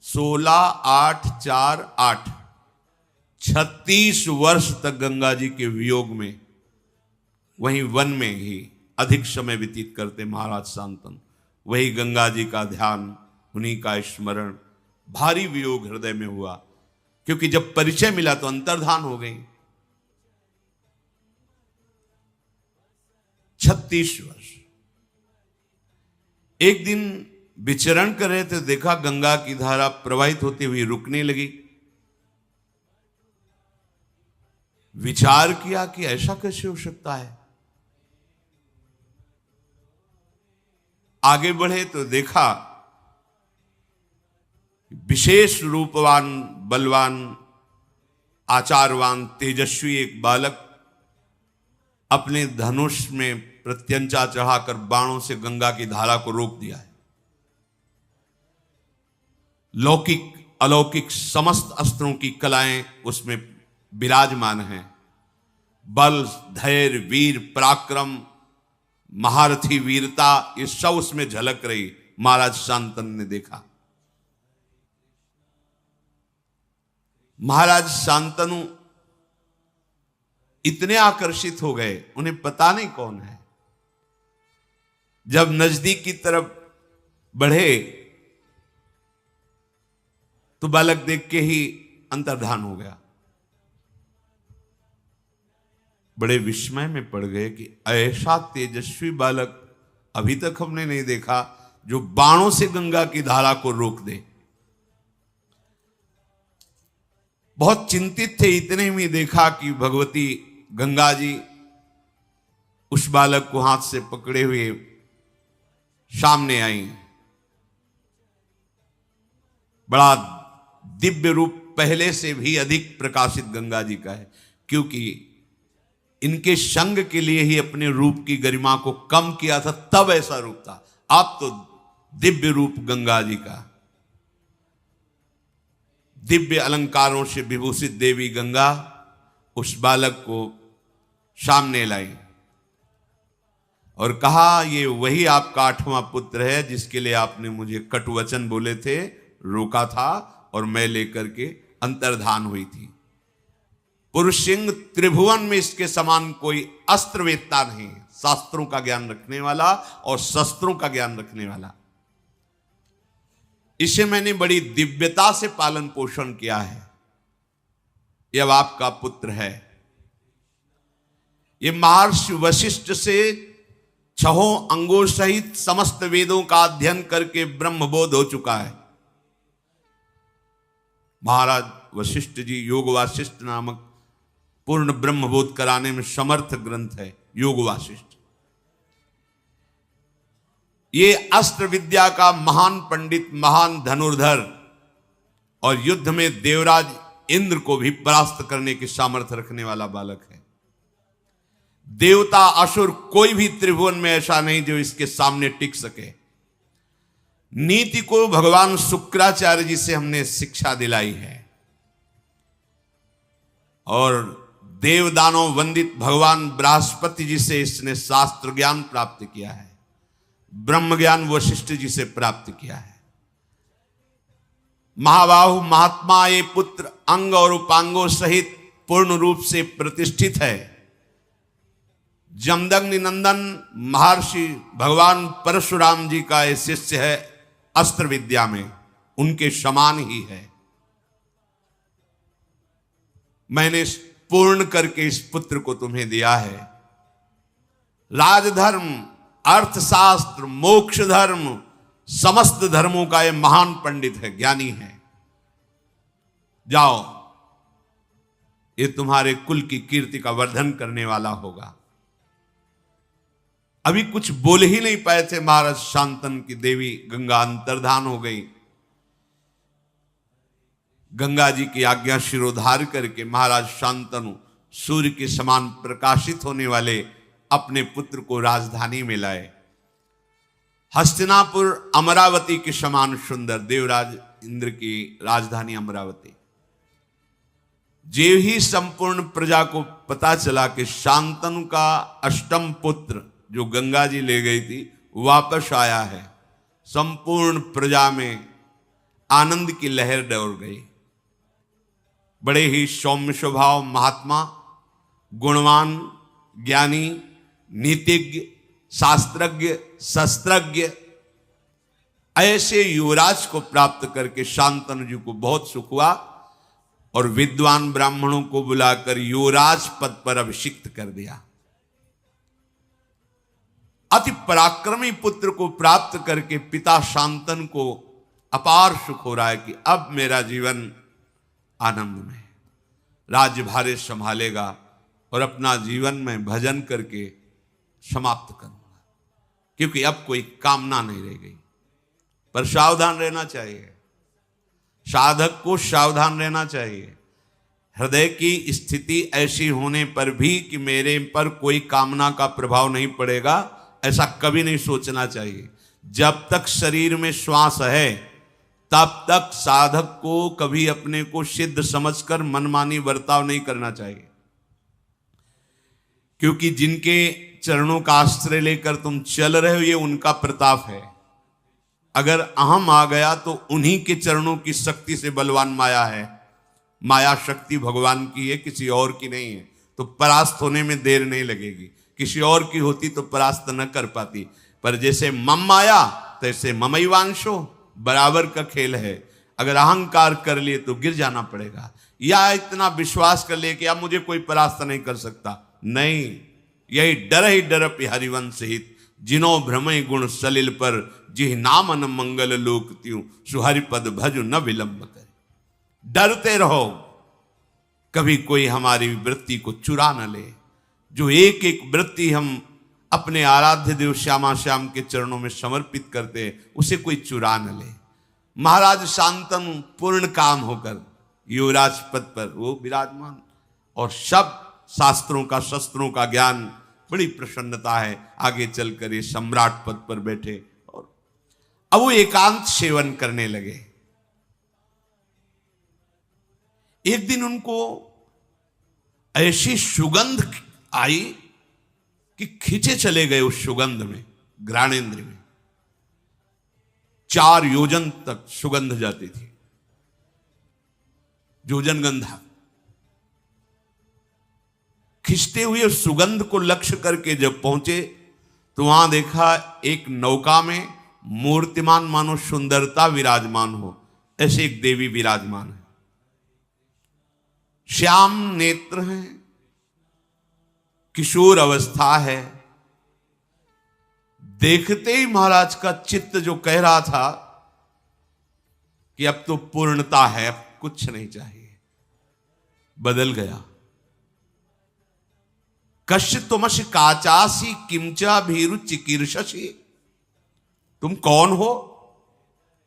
S1: 16, 8, 4, 8 36 वर्ष तक गंगा जी के वियोग में वहीं वन में ही अधिक समय व्यतीत करते महाराज शांतनु। वही गंगा जी का ध्यान, उन्हीं का स्मरण, भारी वियोग हृदय में हुआ, क्योंकि जब परिचय मिला तो अंतर्धान हो गई। 36 वर्ष। एक दिन विचरण कर रहे थे, देखा गंगा की धारा प्रवाहित होती हुई रुकने लगी। विचार किया कि ऐसा कैसे हो सकता है। आगे बढ़े तो देखा विशेष रूपवान, बलवान, आचारवान, तेजस्वी एक बालक अपने धनुष में प्रत्यंचा चढ़ाकर बाणों से गंगा की धारा को रोक दिया है। लौकिक अलौकिक समस्त अस्त्रों की कलाएं उसमें विराजमान हैं। बल, धैर्य, वीर, पराक्रम, महारथी वीरता, ये सब उसमें झलक रही। महाराज शांतनु ने देखा। महाराज शांतनु इतने आकर्षित हो गए, उन्हें पता नहीं कौन है। जब नजदीक की तरफ बढ़े तो बालक देख के ही अंतर्धान हो गया। बड़े विस्मय में पड़ गए कि ऐसा तेजस्वी बालक अभी तक हमने नहीं देखा जो बाणों से गंगा की धारा को रोक दे। बहुत चिंतित थे। इतने में देखा कि भगवती गंगा जी उस बालक को हाथ से पकड़े हुए सामने आई। बड़ा दिव्य रूप पहले से भी अधिक प्रकाशित गंगा जी का है, क्योंकि इनके संग के लिए ही अपने रूप की गरिमा को कम किया था, तब ऐसा रूप था। आप तो दिव्य रूप गंगा जी का। दिव्य अलंकारों से विभूषित देवी गंगा उस बालक को सामने लाई और कहा, ये वही आपका 8वां पुत्र है जिसके लिए आपने मुझे कटुवचन बोले थे, रोका था और मैं लेकर के अंतर्धान हुई थी। पुरुषसिंह त्रिभुवन में इसके समान कोई अस्त्रवेत्ता नहीं, शास्त्रों का ज्ञान रखने वाला और शस्त्रों का ज्ञान रखने वाला। इसे मैंने बड़ी दिव्यता से पालन पोषण किया है। यह अब आपका पुत्र है। ये महर्षि वशिष्ठ से 6 अंगों सहित समस्त वेदों का अध्ययन करके ब्रह्मबोध हो चुका है। महाराज वशिष्ठ जी योग वासिष्ठ नामक पूर्ण ब्रह्मबोध कराने में समर्थ ग्रंथ है योग वासिष्ठ। ये अस्त्र विद्या का महान पंडित, महान धनुर्धर और युद्ध में देवराज इंद्र को भी परास्त करने की सामर्थ्य रखने वाला बालक है। देवता असुर कोई भी त्रिभुवन में ऐसा नहीं जो इसके सामने टिक सके। नीति को भगवान शुक्राचार्य जी से हमने शिक्षा दिलाई है और देव दानव वंदित भगवान बृहस्पति जी से इसने शास्त्र ज्ञान प्राप्त किया है, ब्रह्म ज्ञान वशिष्ठ जी से प्राप्त किया है। महाबाहु महात्मा ये पुत्र अंग और उपांगों सहित पूर्ण रूप से प्रतिष्ठित है। जमदग्नि नंदन महर्षि भगवान परशुराम जी का ये शिष्य है, अस्त्र विद्या में उनके समान ही है। मैंने पूर्ण करके इस पुत्र को तुम्हें दिया है। राजधर्म, अर्थशास्त्र, मोक्ष धर्म, समस्त धर्मों का ये महान पंडित है, ज्ञानी है। जाओ, ये तुम्हारे कुल की कीर्ति का वर्धन करने वाला होगा। अभी कुछ बोल ही नहीं पाए थे महाराज शांतनु की देवी गंगा अंतर्धान हो गई। गंगा जी की आज्ञा शिरोधार करके महाराज शांतनु सूर्य के समान प्रकाशित होने वाले अपने पुत्र को राजधानी में लाए। हस्तिनापुर अमरावती के समान सुंदर, देवराज इंद्र की राजधानी अमरावती। जे ही संपूर्ण प्रजा को पता चला कि शांतनु का अष्टम पुत्र जो गंगा जी ले गई थी वापस आया है, संपूर्ण प्रजा में आनंद की लहर दौड़ गई। बड़े ही सौम्य स्वभाव महात्मा, गुणवान, ज्ञानी, नीतिज्ञ, शास्त्रज्ञ, शस्त्रज्ञ, ऐसे युवराज को प्राप्त करके शांतनु जी को बहुत सुख हुआ और विद्वान ब्राह्मणों को बुलाकर युवराज पद पर अभिषिक्त कर दिया। अति पराक्रमी पुत्र को प्राप्त करके पिता शांतनु को अपार सुख हो रहा है कि अब मेरा जीवन आनंद में, राज्यभार संभालेगा और अपना जीवन में भजन करके समाप्त करूंगा, क्योंकि अब कोई कामना नहीं रह गई। पर सावधान रहना चाहिए, साधक को सावधान रहना चाहिए। हृदय की स्थिति ऐसी होने पर भी कि मेरे पर कोई कामना का प्रभाव नहीं पड़ेगा, ऐसा कभी नहीं सोचना चाहिए। जब तक शरीर में श्वास है तब तक साधक को कभी अपने को सिद्ध समझकर मनमानी बर्ताव नहीं करना चाहिए, क्योंकि जिनके चरणों का आश्रय लेकर तुम चल रहे हो ये उनका प्रताप है। अगर अहम आ गया तो उन्हीं के चरणों की शक्ति से बलवान माया है। माया शक्ति भगवान की है, किसी और की नहीं है। तो परास्त होने में देर नहीं लगेगी। किसी और की होती तो परास्त न कर पाती, पर जैसे मम माया तैसे ममैवांशो, बराबर का खेल है। अगर अहंकार कर लिए तो गिर जाना पड़ेगा, या इतना विश्वास कर लिए कि अब मुझे कोई परास्त नहीं कर सकता। नहीं, यही डर ही डर हरिवंश हित, जिनो भ्रमय गुण सलिल पर, जिह नामन मंगल लोक त्यों, सुहरिपद भजु न विलंब करे। डरते रहो, कभी कोई हमारी वृत्ति को चुरा न ले। जो एक एक वृत्ति हम अपने आराध्य देव श्यामा श्याम के चरणों में समर्पित करते हैं, उसे कोई चुरा न ले। महाराज शांतनु पूर्ण काम होकर युवराज पद पर वो विराजमान, और सब शास्त्रों का, शस्त्रों का ज्ञान, बड़ी प्रसन्नता है। आगे चलकर ये सम्राट पद पर बैठे और अब वो एकांत सेवन करने लगे। एक दिन उनको ऐसी सुगंध आई कि खींचे चले गए उस सुगंध में, घ्राणेन्द्र में 4 योजन तक सुगंध जाती थी, योजनगंधा। खिंचते हुए सुगंध को लक्ष्य करके जब पहुंचे तो वहां देखा एक नौका में मूर्तिमान मानो सुंदरता विराजमान हो, ऐसे एक देवी विराजमान है। श्याम नेत्र हैं, किशोर अवस्था है। देखते ही महाराज का चित्त जो कह रहा था कि अब तो पूर्णता है, अब कुछ नहीं चाहिए, बदल गया। कश्य तुमश काचासी किंचा भीरु चिकीर्षसी, तुम कौन हो,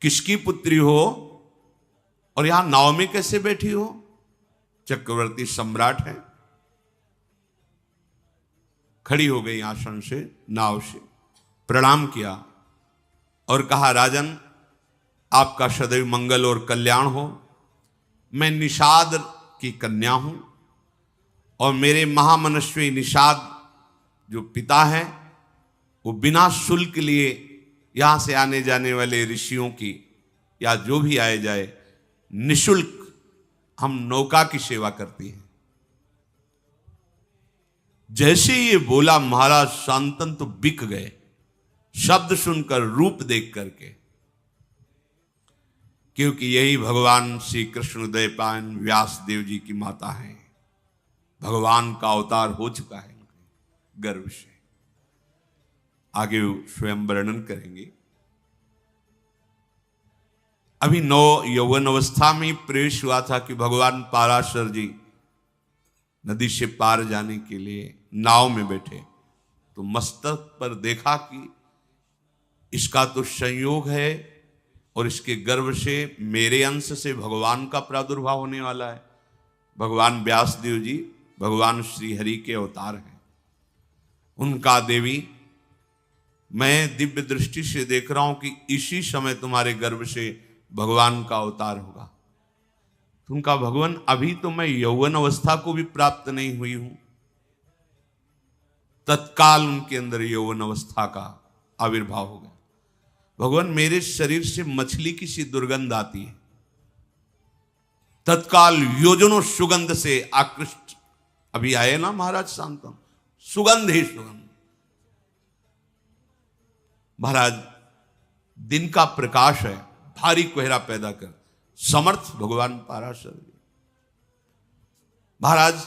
S1: किसकी पुत्री हो और यहां नाव में कैसे बैठी हो? चक्रवर्ती सम्राट है। खड़ी हो गई आसन से, नाव से प्रणाम किया और कहा, राजन आपका सदैव मंगल और कल्याण हो। मैं निषाद की कन्या हूं और मेरे महामनस्वी निषाद जो पिता हैं वो बिना शुल्क लिए यहां से आने जाने वाले ऋषियों की या जो भी आए जाए निशुल्क हम नौका की सेवा करती हैं। जैसे ये बोला महाराज शांतनु तो बिक गए, शब्द सुनकर, रूप देख करके, क्योंकि यही भगवान श्री कृष्ण द्वैपायन व्यास देव जी की माता हैं। भगवान का अवतार हो चुका है उनके गर्भ से। आगे स्वयं वर्णन करेंगे। अभी यौवन अवस्था में प्रवेश हुआ था कि भगवान पाराशर जी नदी से पार जाने के लिए नाव में बैठे, तो मस्तक पर देखा कि इसका तो संयोग है और इसके गर्भ से मेरे अंश से भगवान का प्रादुर्भाव होने वाला है। भगवान व्यास देव जी भगवान श्री हरि के अवतार हैं। उनका देवी मैं दिव्य दृष्टि से देख रहा हूं कि इसी समय तुम्हारे गर्भ से भगवान का अवतार होगा। उनका भगवान अभी तो मैं यौवन अवस्था को भी प्राप्त नहीं हुई हूं। तत्काल उनके अंदर यौवन अवस्था का आविर्भाव हो गया। भगवान मेरे शरीर से मछली की सी दुर्गंध आती है। तत्काल योजनों सुगंध से आकृष्ट अभी आए ना महाराज शांतनु, सुगंध ही सुगंध। महाराज दिन का प्रकाश है, भारी कोहरा पैदा कर समर्थ भगवान पाराशर जी। महाराज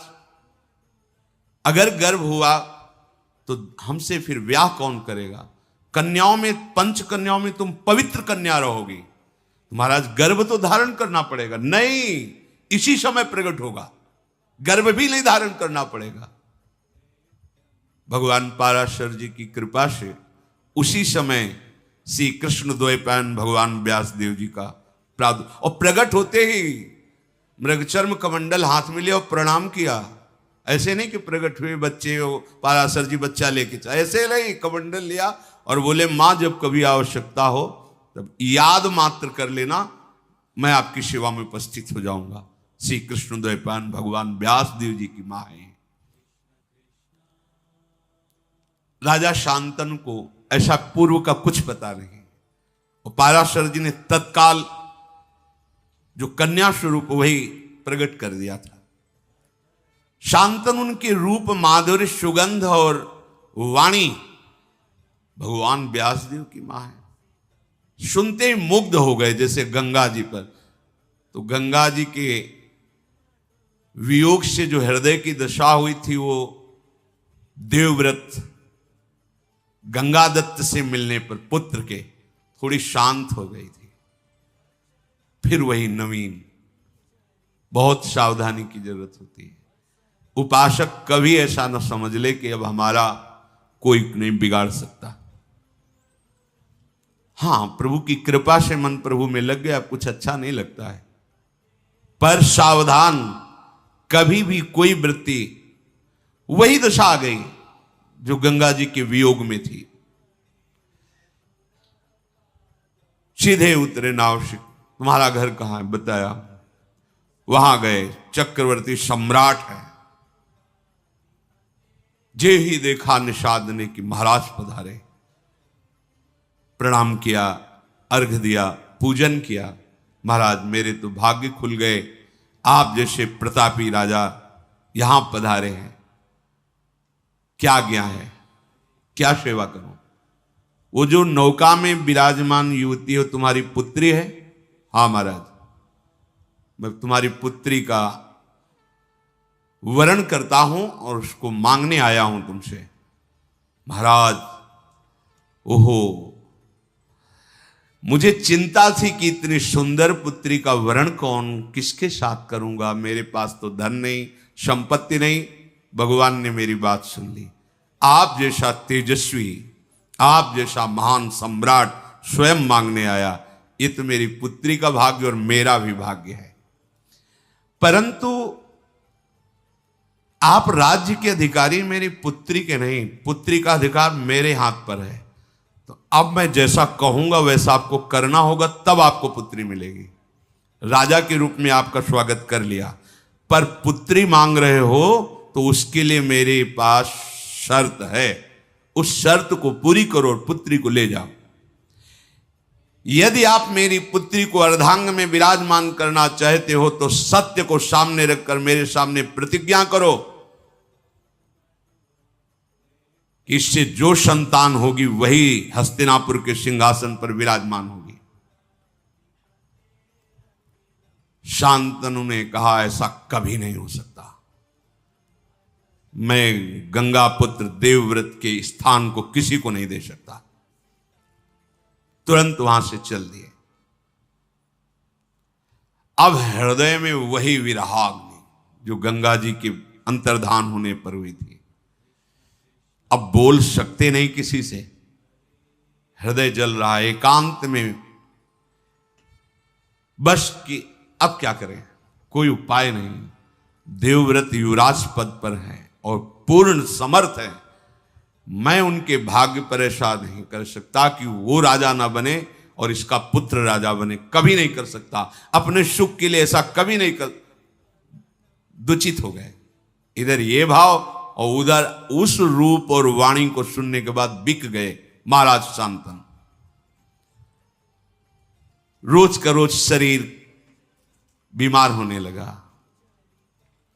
S1: अगर गर्भ हुआ तो हमसे फिर ब्याह कौन करेगा? कन्याओं में, पंच कन्याओं में तुम पवित्र कन्या रहोगी। महाराज गर्भ तो धारण करना पड़ेगा। नहीं, इसी समय प्रकट होगा, गर्भ भी नहीं धारण करना पड़ेगा। भगवान पाराशर जी की कृपा से उसी समय श्री कृष्ण द्वैपायन भगवान व्यास देव जी का और प्रकट होते ही मृगचर्म कमंडल हाथ में लिया और प्रणाम किया। ऐसे नहीं कि प्रकट हुए बच्चे हो, पाराशर जी बच्चा लेके, ऐसे नहीं, कमंडल लिया और बोले मां जब कभी आवश्यकता हो तब याद मात्र कर लेना, मैं आपकी सेवा में उपस्थित हो जाऊंगा। श्री कृष्ण द्वैपायन भगवान व्यास देव जी की मां है। राजा शांतनु को ऐसा पूर्व का कुछ पता नहीं, और पाराशर जी ने तत्काल जो कन्या स्वरूप वही प्रकट कर दिया था। शांतनु उनके रूप, माधुर्य, सुगंध और वाणी भगवान व्यासदेव की मां है। सुनते ही मुग्ध हो गए, जैसे गंगा जी पर। तो गंगा जी के वियोग से जो हृदय की दशा हुई थी, वो देवव्रत गंगा दत्त से मिलने पर पुत्र के थोड़ी शांत हो गई थी। फिर वही नवीन, बहुत सावधानी की जरूरत होती है। उपासक कभी ऐसा न समझ ले कि अब हमारा कोई नहीं बिगाड़ सकता। हां, प्रभु की कृपा से मन प्रभु में लग गया, कुछ अच्छा नहीं लगता है, पर सावधान, कभी भी कोई वृत्ति, वही दशा आ गई जो गंगा जी के वियोग में थी। सीधे उतरे नाव से, तुम्हारा घर कहां है? बताया, वहां गए, चक्रवर्ती सम्राट है। जे ही देखा निषाद ने कि महाराज पधारे, प्रणाम किया, अर्घ दिया, पूजन किया। महाराज मेरे तो भाग्य खुल गए, आप जैसे प्रतापी राजा यहां पधारे हैं। क्या आज्ञा है, क्या सेवा करूं? वो जो नौका में विराजमान युवती हो, तुम्हारी पुत्री है? हाँ महाराज, मैं तुम्हारी पुत्री का वरण करता हूं और उसको मांगने आया हूं तुमसे। महाराज, ओहो, मुझे चिंता थी कि इतनी सुंदर पुत्री का वरण कौन, किसके साथ करूंगा? मेरे पास तो धन नहीं, संपत्ति नहीं। भगवान ने मेरी बात सुन ली। आप जैसा तेजस्वी, आप जैसा महान सम्राट स्वयं मांगने आया, ये तो मेरी पुत्री का भाग्य और मेरा भी भाग्य है। परंतु आप राज्य के अधिकारी, मेरी पुत्री के नहीं। पुत्री का अधिकार मेरे हाथ पर है, तो अब मैं जैसा कहूंगा वैसा आपको करना होगा, तब आपको पुत्री मिलेगी। राजा के रूप में आपका स्वागत कर लिया, पर पुत्री मांग रहे हो तो उसके लिए मेरे पास शर्त है, उस शर्त को पूरी करो और पुत्री को ले जाओ। यदि आप मेरी पुत्री को अर्धांग में विराजमान करना चाहते हो तो सत्य को सामने रखकर मेरे सामने प्रतिज्ञा करो कि इससे जो संतान होगी वही हस्तिनापुर के सिंहासन पर विराजमान होगी। शांतनु ने कहा, ऐसा कभी नहीं हो सकता। मैं गंगा पुत्र देवव्रत के स्थान को किसी को नहीं दे सकता। तुरंत वहां से चल दिए। अब हृदय में वही विरहाग्नि जो गंगा जी के अंतर्धान होने पर हुई थी। अब बोल सकते नहीं किसी से, हृदय जल रहा है एकांत में, बस कि अब क्या करें, कोई उपाय नहीं। देवव्रत युवराज पद पर है और पूर्ण समर्थ है। मैं उनके भाग्य पर ऐसा नहीं कर सकता कि वो राजा ना बने और इसका पुत्र राजा बने, कभी नहीं कर सकता। अपने सुख के लिए ऐसा कभी नहीं कर। दुचित हो गए, इधर ये भाव और उधर उस रूप और वाणी को सुनने के बाद बिक गए महाराज शांतनु। रोज का रोज शरीर बीमार होने लगा,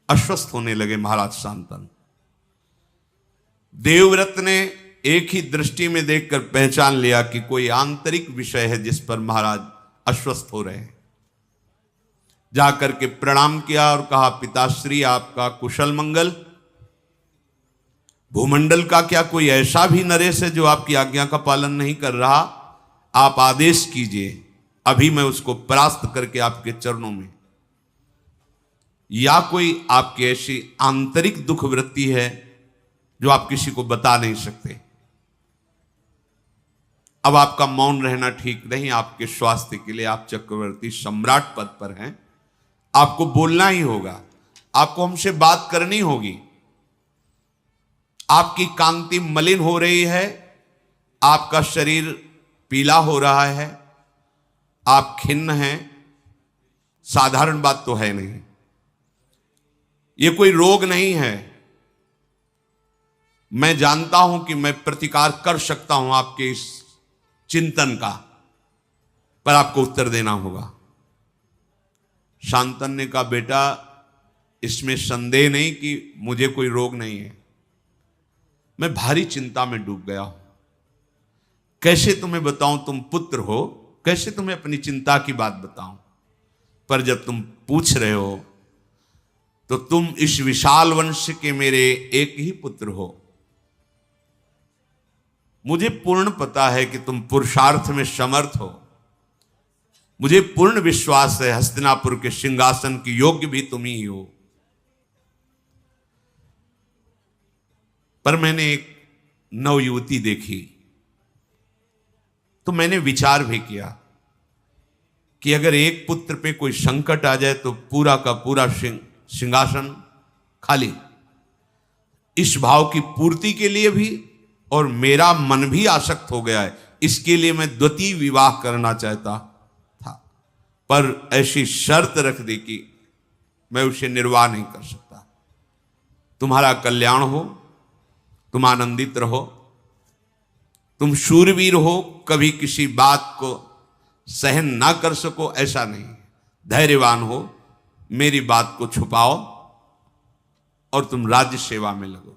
S1: अस्वस्थ होने लगे महाराज शांतनु। देवव्रत ने एक ही दृष्टि में देखकर पहचान लिया कि कोई आंतरिक विषय है जिस पर महाराज अस्वस्थ हो रहे हैं। जाकर के प्रणाम किया और कहा, पिताश्री आपका कुशल मंगल। भूमंडल का क्या कोई ऐसा भी नरेश है जो आपकी आज्ञा का पालन नहीं कर रहा? आप आदेश कीजिए, अभी मैं उसको परास्त करके आपके चरणों में। या कोई आपकी ऐसी आंतरिक दुख वृत्ति है जो आप किसी को बता नहीं सकते? अब आपका मौन रहना ठीक नहीं। आपके स्वास्थ्य के लिए आप चक्रवर्ती सम्राट पद पर हैं, आपको बोलना ही होगा, आपको हमसे बात करनी होगी। आपकी कांति मलिन हो रही है, आपका शरीर पीला हो रहा है, आप खिन्न हैं, साधारण बात तो है नहीं। ये कोई रोग नहीं है। मैं जानता हूं कि मैं प्रतिकार कर सकता हूं आपके इस चिंतन का, पर आपको उत्तर देना होगा। शांतनु ने कहा, बेटा इसमें संदेह नहीं कि मुझे कोई रोग नहीं है, मैं भारी चिंता में डूब गया हूं। कैसे तुम्हें बताऊं, तुम पुत्र हो, कैसे तुम्हें अपनी चिंता की बात बताऊं? पर जब तुम पूछ रहे हो तो तुम इस विशाल वंश के मेरे एक ही पुत्र हो। मुझे पूर्ण पता है कि तुम पुरुषार्थ में समर्थ हो। मुझे पूर्ण विश्वास है हस्तिनापुर के सिंहासन की योग्य भी तुम ही हो। पर मैंने एक नवयुवती देखी तो मैंने विचार भी किया कि अगर एक पुत्र पे कोई संकट आ जाए तो पूरा का पूरा सिंहासन खाली। इस भाव की पूर्ति के लिए भी, और मेरा मन भी आसक्त हो गया है, इसके लिए मैं द्वितीय विवाह करना चाहता था, पर ऐसी शर्त रख दी कि मैं उसे निर्वाह नहीं कर सकता। तुम्हारा कल्याण हो, तुम आनंदित रहो, तुम शूरवीर हो, कभी किसी बात को सहन ना कर सको ऐसा नहीं। धैर्यवान हो, मेरी बात को छुपाओ और तुम राज्य सेवा में लगो।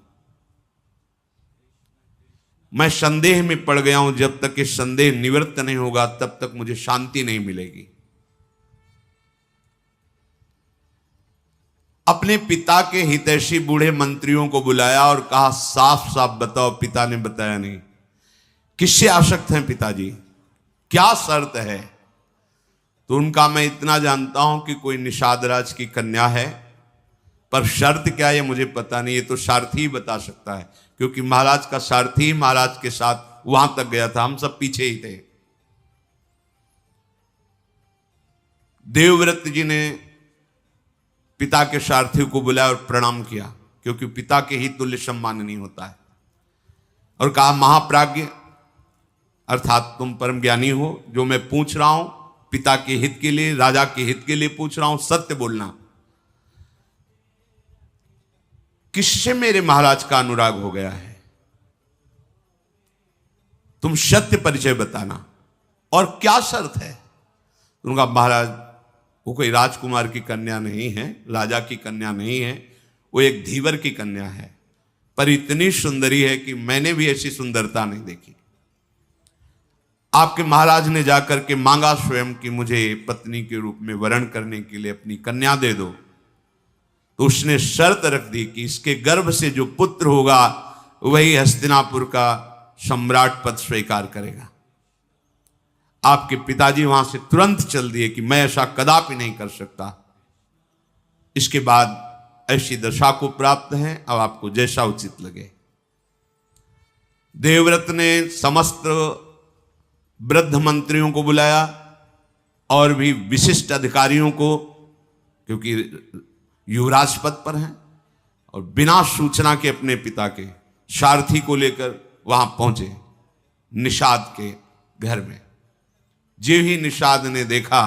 S1: मैं संदेह में पड़ गया हूं, जब तक ये संदेह निवृत्त नहीं होगा तब तक मुझे शांति नहीं मिलेगी। अपने पिता के हितैषी बूढ़े मंत्रियों को बुलाया और कहा, साफ साफ बताओ। पिता ने बताया नहीं। किससे आसक्त हैं पिताजी, क्या शर्त है? तो उनका, मैं इतना जानता हूं कि कोई निषाद राज की कन्या है, पर शर्त क्या है मुझे पता नहीं, ये तो सारथी ही बता सकता है, क्योंकि महाराज का सारथी महाराज के साथ वहां तक गया था, हम सब पीछे ही थे। देवव्रत जी ने पिता के सारथी को बुलाया और प्रणाम किया, क्योंकि पिता के ही तुल्य सम्माननीय होता है, और कहा, महाप्राज्ञ अर्थात तुम परम ज्ञानी हो, जो मैं पूछ रहा हूं पिता के हित के लिए, राजा के हित के लिए पूछ रहा हूं, सत्य बोलना। किससे मेरे महाराज का अनुराग हो गया है, तुम सत्य परिचय बताना, और क्या शर्त है। उनका महाराज वो कोई राजकुमार की कन्या नहीं है, राजा की कन्या नहीं है, वो एक धीवर की कन्या है, पर इतनी सुंदरी है कि मैंने भी ऐसी सुंदरता नहीं देखी। आपके महाराज ने जाकर के मांगा स्वयं कि मुझे पत्नी के रूप में वरण करने के लिए अपनी कन्या दे दो, तो उसने शर्त रख दी कि इसके गर्भ से जो पुत्र होगा वही हस्तिनापुर का सम्राट पद स्वीकार करेगा। आपके पिताजी वहां से तुरंत चल दिए कि मैं ऐसा कदापि नहीं कर सकता। इसके बाद ऐसी दशा को प्राप्त है, अब आपको जैसा उचित लगे। देवव्रत ने समस्त वृद्ध मंत्रियों को बुलाया और भी विशिष्ट अधिकारियों को, क्योंकि युवराज पद पर हैं, और बिना सूचना के अपने पिता के सारथी को लेकर वहां पहुंचे निषाद के घर में। जो ही निषाद ने देखा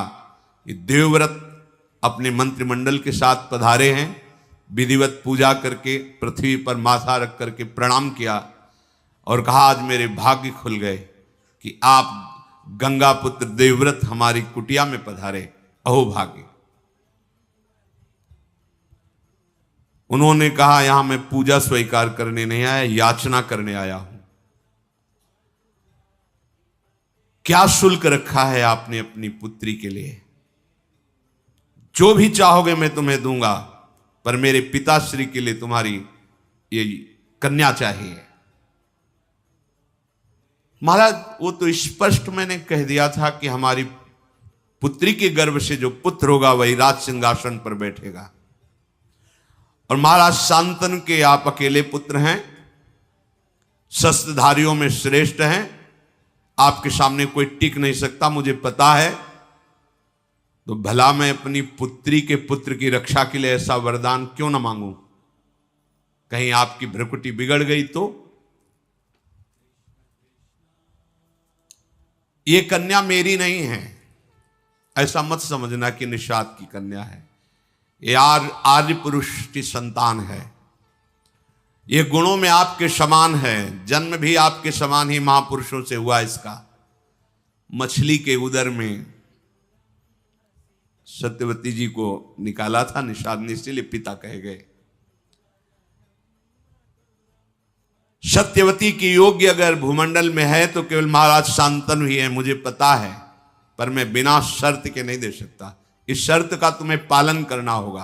S1: कि देवव्रत अपने मंत्रिमंडल के साथ पधारे हैं, विधिवत पूजा करके पृथ्वी पर माथा रख करके प्रणाम किया और कहा, आज मेरे भाग्य खुल गए कि आप गंगा पुत्र देवव्रत हमारी कुटिया में पधारे, अहो भाग्य। उन्होंने कहा, यहां मैं पूजा स्वीकार करने नहीं आया, याचना करने आया हूं। क्या शुल्क रखा है आपने अपनी पुत्री के लिए? जो भी चाहोगे मैं तुम्हें दूंगा, पर मेरे पिताश्री के लिए तुम्हारी ये कन्या चाहिए। महाराज, वो तो स्पष्ट मैंने कह दिया था कि हमारी पुत्री के गर्भ से जो पुत्र होगा वही राज सिंहासन पर बैठेगा। और महाराज शांतनु के आप अकेले पुत्र हैं, शस्त्रधारियों में श्रेष्ठ हैं, आपके सामने कोई टिक नहीं सकता, मुझे पता है। तो भला मैं अपनी पुत्री के पुत्र की रक्षा के लिए ऐसा वरदान क्यों ना मांगूं? कहीं आपकी भ्रुकुटी बिगड़ गई तो? ये कन्या मेरी नहीं है, ऐसा मत समझना कि निषाद की कन्या है। ये आर्य पुरुष की संतान है, ये गुणों में आपके समान है, जन्म भी आपके समान ही महापुरुषों से हुआ। इसका मछली के उदर में सत्यवती जी को निकाला था निषाद ने, इसीलिए पिता कहे गए। सत्यवती की योग्य अगर भूमंडल में है तो केवल महाराज शांतनु ही है, मुझे पता है, पर मैं बिना शर्त के नहीं दे सकता। इस शर्त का तुम्हें पालन करना होगा,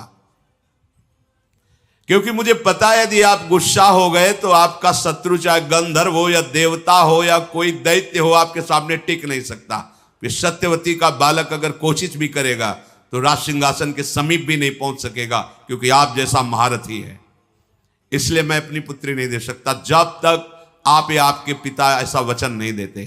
S1: क्योंकि मुझे पता है यदि आप गुस्सा हो गए तो आपका शत्रु चाहे गंधर्व हो या देवता हो या कोई दैत्य हो, आपके सामने टिक नहीं सकता। फिर सत्यवती का बालक अगर कोशिश भी करेगा तो राज सिंहासन के समीप भी नहीं पहुंच सकेगा, क्योंकि आप जैसा महारथी है। इसलिए मैं अपनी पुत्री नहीं दे सकता जब तक आप या आपके पिता ऐसा वचन नहीं देते।